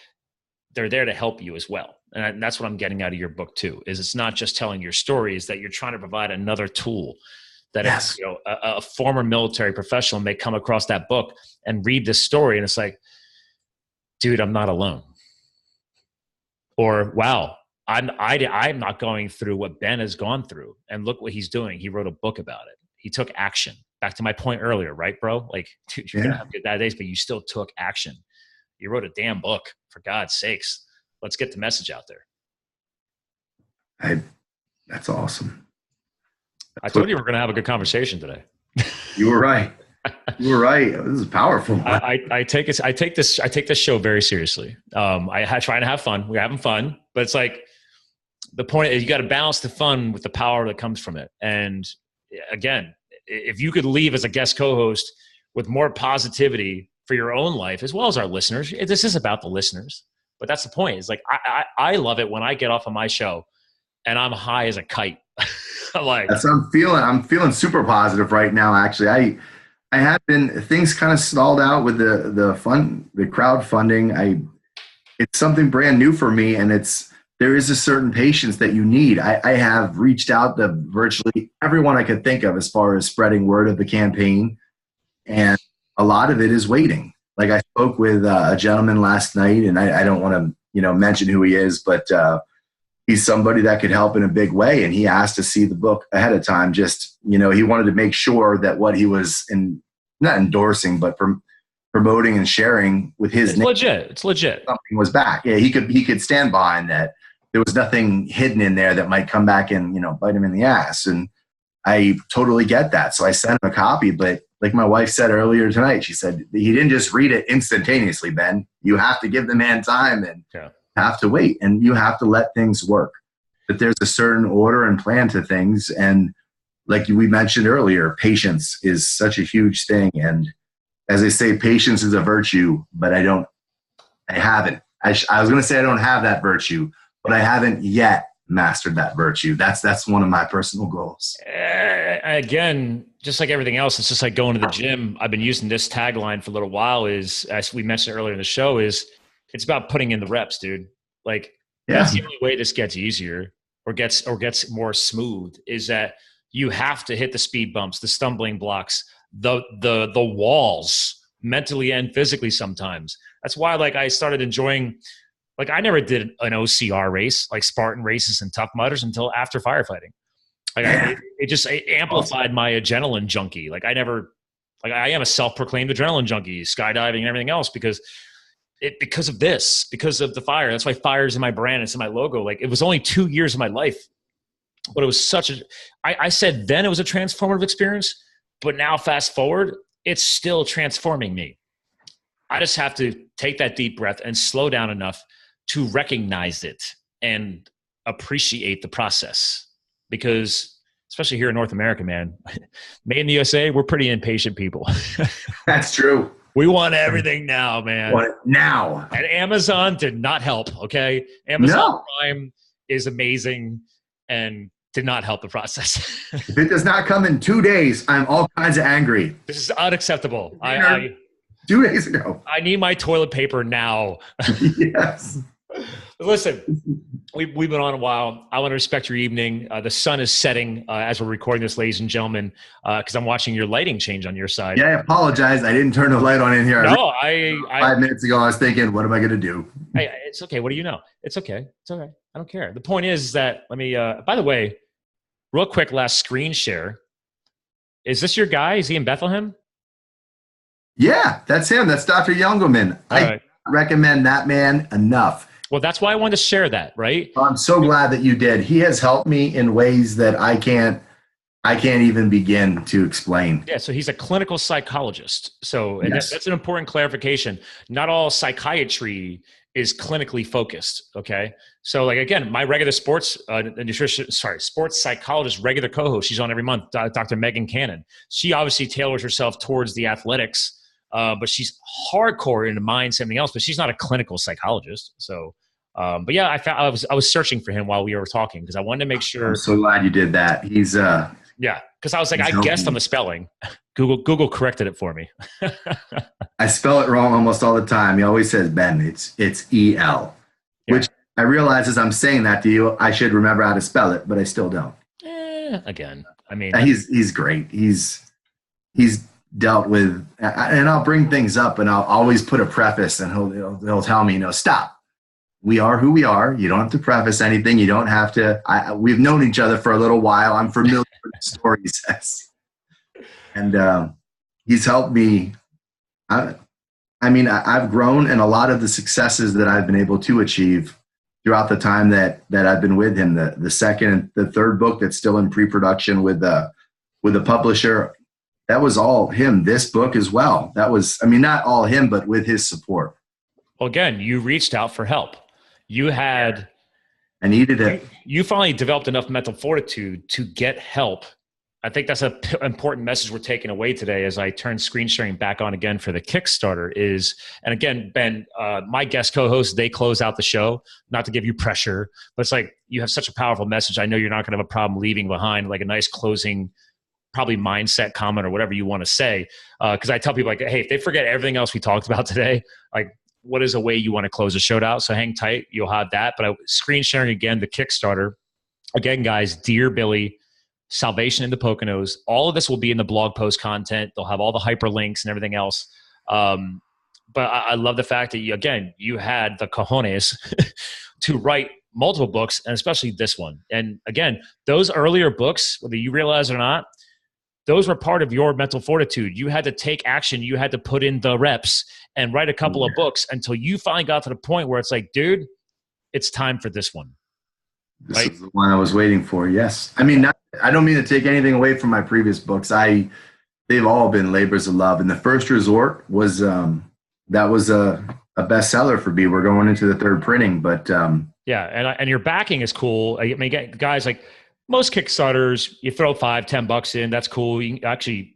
they're there to help you as well. And that's what I'm getting out of your book too, is it's not just telling your story, is that you're trying to provide another tool that yes. a former military professional may come across that book and read this story. And it's like, dude, I'm not alone. Or, wow, I'm not going through what Ben has gone through, and look what he's doing. He wrote a book about it. He took action. Back to my point earlier, right, bro? Like, dude, you're going to have good bad days, but you still took action. You wrote a damn book, for God's sakes. Let's get the message out there. That's awesome. I told you we're going to have a good conversation today. You were right. You were right. This is powerful. I take this show very seriously. I try to have fun. We're having fun, but it's like, the point is you got to balance the fun with the power that comes from it. And again, if you could leave as a guest co-host with more positivity for your own life, as well as our listeners, this is about the listeners, but that's the point. It's like, I love it when I get off of my show and I'm high as a kite. I'm like, that's what I'm feeling super positive right now. Actually, I have been, things kind of stalled out with the crowdfunding. It's something brand new for me, and there is a certain patience that you need. I have reached out to virtually everyone I could think of as far as spreading word of the campaign, and a lot of it is waiting. Like, I spoke with a gentleman last night, and I don't want to mention who he is, but he's somebody that could help in a big way, and he asked to see the book ahead of time. Just he wanted to make sure that what he was not endorsing, but promoting and sharing with his name. It's legit. Something was back. Yeah, he could stand behind that. There was nothing hidden in there that might come back and, bite him in the ass. And I totally get that. So I sent him a copy, but like my wife said earlier tonight, she said, he didn't just read it instantaneously, Ben. You have to give the man time and have to wait, and you have to let things work. But there's a certain order and plan to things. And like we mentioned earlier, patience is such a huge thing. And as they say, patience is a virtue, but I haven't. I was going to say I don't have that virtue, but I haven't yet mastered that virtue. That's one of my personal goals. Again, just like everything else, it's just like going to the gym. I've been using this tagline for a little while, is, as we mentioned earlier in the show, is it's about putting in the reps, dude. Like, that's the only way this gets easier or gets more smooth, is that you have to hit the speed bumps, the stumbling blocks, the walls, mentally and physically sometimes. That's why, like, I started enjoying, like, I never did an OCR race, like Spartan races and Tough Mudders, until after firefighting. Like, it amplified my adrenaline junkie. Like, I am a self-proclaimed adrenaline junkie, skydiving and everything else, because of this, because of the fire. That's why fire is in my brand. It's in my logo. Like, it was only 2 years of my life, but it was I said then it was a transformative experience. But now fast forward, it's still transforming me. I just have to take that deep breath and slow down enough to recognize it and appreciate the process. Because especially here in North America, man, made in the USA, we're pretty impatient people. That's true. We want everything now, man. Want it now. And Amazon did not help, okay? Amazon No. Prime is amazing and did not help the process. If it does not come in 2 days, I'm all kinds of angry. This is unacceptable. 2 days ago. I need my toilet paper now. Yes. Listen, we've been on a while. I want to respect your evening. The sun is setting as we're recording this, ladies and gentlemen, because I'm watching your lighting change on your side. Yeah, I apologize. I didn't turn the light on in here. No, 5 minutes ago, I was thinking, what am I going to do? Hey, it's okay. What do you know? It's okay. It's okay. I don't care. The point is that, let me, by the way, real quick, last screen share. Is this your guy? Is he in Bethlehem? Yeah, that's him. That's Dr. Youngelman. I recommend that man enough. Well, that's why I wanted to share that, right? I'm so glad that you did. He has helped me in ways that I can't even begin to explain. Yeah, so he's a clinical psychologist. So and Yes. that's an important clarification. Not all psychiatry is clinically focused, okay? So like, again, my regular sports psychologist, regular co-host, she's on every month, Dr. Megan Cannon. She obviously tailors herself towards the athletics, but she's hardcore into mindset and everything else, but she's not a clinical psychologist. So, but yeah, I was searching for him while we were talking because I wanted to make sure. I'm so glad you did that. He's yeah, because I was like, I guessed on the spelling. Google corrected it for me. I spell it wrong almost all the time. He always says Ben. It's E-L, which I realize as I'm saying that to you, I should remember how to spell it, but I still don't. Again, I mean, he's great. He's dealt with, and I'll bring things up, and I'll always put a preface, and he'll tell me, stop. We are who we are. You don't have to preface anything. You don't have to. We've known each other for a little while. I'm familiar with the story he says. And he's helped me. I've grown, and a lot of the successes that I've been able to achieve throughout the time that I've been with him, the second and the third book that's still in pre-production with the publisher, that was all him. This book as well. That was, not all him, but with his support. Well, again, you reached out for help. I needed it. You finally developed enough mental fortitude to get help. I think that's an important message we're taking away today as I turn screen sharing back on again for the Kickstarter is, and again, Ben, my guest co-hosts, they close out the show, not to give you pressure, but it's like you have such a powerful message. I know you're not going to have a problem leaving behind like a nice closing, probably mindset comment or whatever you want to say. Because I tell people like, hey, if they forget everything else we talked about today, like what is a way you want to close the show out? So hang tight, you'll have that. But screen sharing again, the Kickstarter. Again, guys, Dear Billie, Salvation in the Poconos. All of this will be in the blog post content. They'll have all the hyperlinks and everything else. But I love the fact that, you had the cojones to write multiple books, and especially this one. And again, those earlier books, whether you realize it or not, those were part of your mental fortitude. You had to take action. You had to put in the reps and write a couple of books until you finally got to the point where it's like, dude, it's time for this one. This is the one I was waiting for. Yes. I don't mean to take anything away from my previous books. They've all been labors of love. And The First Resort was, that was a bestseller for me. We're going into the third printing, but yeah. And your backing is cool. I mean, guys, like most Kickstarters, you throw $5-10 in. That's cool. You actually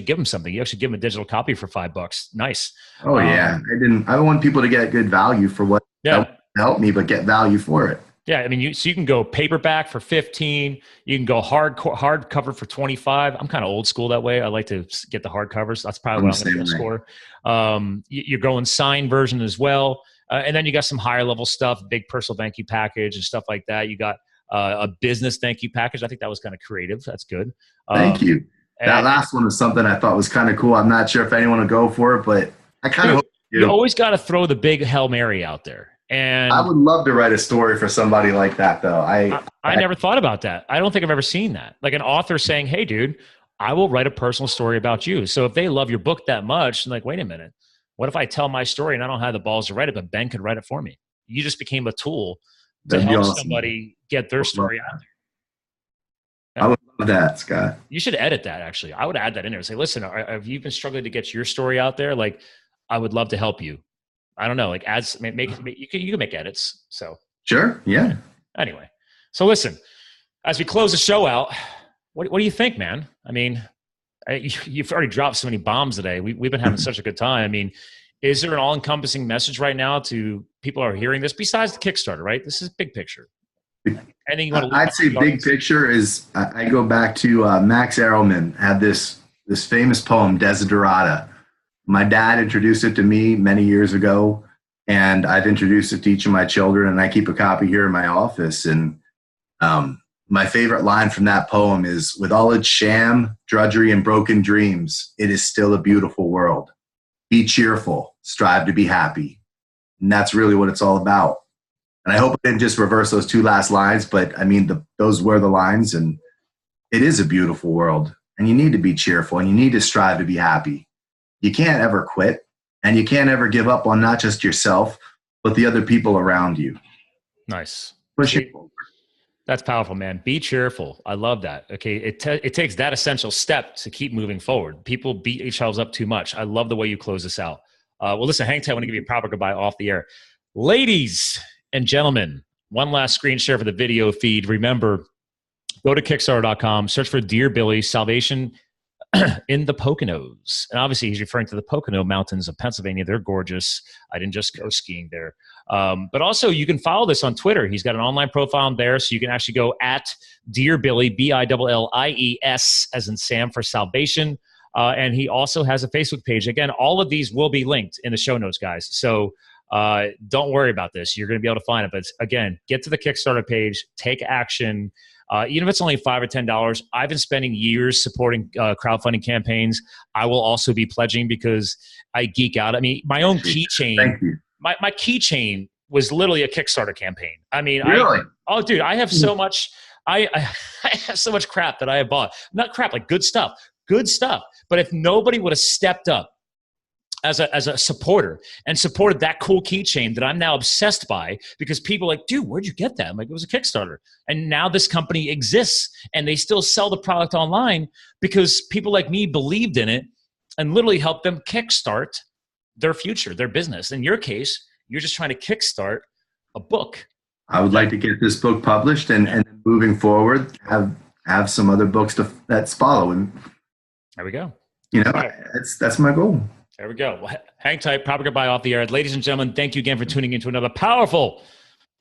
give them something. You actually give them a digital copy for $5. Nice. Oh yeah. I want people to get good value for what help me, but get value for it. Yeah, I mean, you can go paperback for $15. You can go hardcover for $25. I'm kind of old school that way. I like to get the hardcovers. That's probably what I'm going to score. You're going signed version as well, and then you got some higher level stuff, big personal thank you package and stuff like that. You got a business thank you package. I think that was kind of creative. That's good. Thank you. That last one was something I thought was kind of cool. I'm not sure if anyone will go for it, but I kind of hope you always got to throw the big Hail Mary out there. And I would love to write a story for somebody like that, though. I never thought about that. I don't think I've ever seen that. Like an author saying, hey, dude, I will write a personal story about you. So if they love your book that much, I'm like, wait a minute. What if I tell my story and I don't have the balls to write it, but Ben could write it for me? You just became a tool to help somebody get their story out there. I would love that, Scott. You should edit that, actually. I would add that in there and say, listen, have you been struggling to get your story out there? Like, I would love to help you. I don't know, like ads, you can make edits. So sure. Yeah. Anyway, so listen, as we close the show out, what do you think, man? I mean, you've already dropped so many bombs today. We've been having such a good time. I mean, is there an all-encompassing message right now to people who are hearing this besides the Kickstarter, right? This is big picture. Anything you want to I'd say big picture is, I go back to Max Errolman had this famous poem, Desiderata. My dad introduced it to me many years ago, and I've introduced it to each of my children, and I keep a copy here in my office. And my favorite line from that poem is, with all its sham, drudgery, and broken dreams, it is still a beautiful world. Be cheerful, strive to be happy. And that's really what it's all about. And I hope I didn't just reverse those two last lines, but I mean, those were the lines, and it is a beautiful world, and you need to be cheerful, and you need to strive to be happy. You can't ever quit, and you can't ever give up on not just yourself, but the other people around you. Nice. Push it forward. That's powerful, man. Be cheerful. I love that. Okay. It takes that essential step to keep moving forward. People beat themselves up too much. I love the way you close this out. Well, listen, hang tight. I want to give you a proper goodbye off the air. Ladies and gentlemen, one last screen share for the video feed. Remember, go to Kickstarter.com, search for Dear Billie, Salvation in the Poconos. And obviously, he's referring to the Pocono Mountains of Pennsylvania. They're gorgeous. I didn't just go skiing there. But also, you can follow this on Twitter. He's got an online profile there, so you can actually go at Dear Billie, BILLIES, as in Sam for Salvation. And he also has a Facebook page. Again, all of these will be linked in the show notes, guys. So don't worry about this. You're going to be able to find it. But again, get to the Kickstarter page, take action. Even if it's only $5 or $10, I've been spending years supporting crowdfunding campaigns. I will also be pledging because I geek out. I mean, my own keychain, my keychain was literally a Kickstarter campaign. I mean, really? Dude, I have so much. I have so much crap that I have bought. Not crap, like good stuff. But if nobody would have stepped up as a supporter and supported that cool keychain that I'm now obsessed by, because people are like, dude, where'd you get that? I'm like, it was a Kickstarter. And now this company exists and they still sell the product online because people like me believed in it and literally helped them kickstart their future, their business. In your case, you're just trying to kickstart a book. I would like to get this book published and moving forward, have some other books that's following. There we go. You know, that's my goal. There we go. Well, hang tight. Proper goodbye off the air. Ladies and gentlemen, thank you again for tuning into another powerful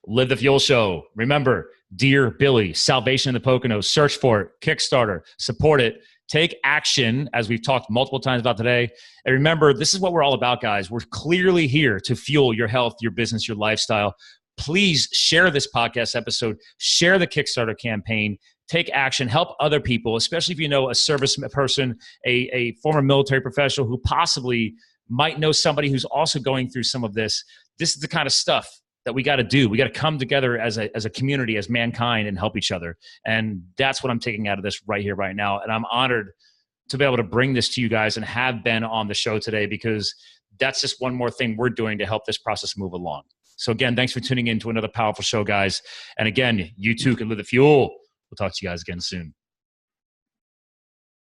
Live the Fuel show. Remember, Dear Billie, Salvation in the Poconos. Search for it. Kickstarter. Support it. Take action, as we've talked multiple times about today. And remember, this is what we're all about, guys. We're clearly here to fuel your health, your business, your lifestyle. Please share this podcast episode. Share the Kickstarter campaign. Take action, help other people, especially if you know a service person, a former military professional who possibly might know somebody who's also going through some of this. This is the kind of stuff that we got to do. We got to come together as a community, as mankind, and help each other. And that's what I'm taking out of this right here, right now. And I'm honored to be able to bring this to you guys and have been on the show today, because that's just one more thing we're doing to help this process move along. So again, thanks for tuning in to another powerful show, guys. And again, you too can live the fuel. We'll talk to you guys again soon.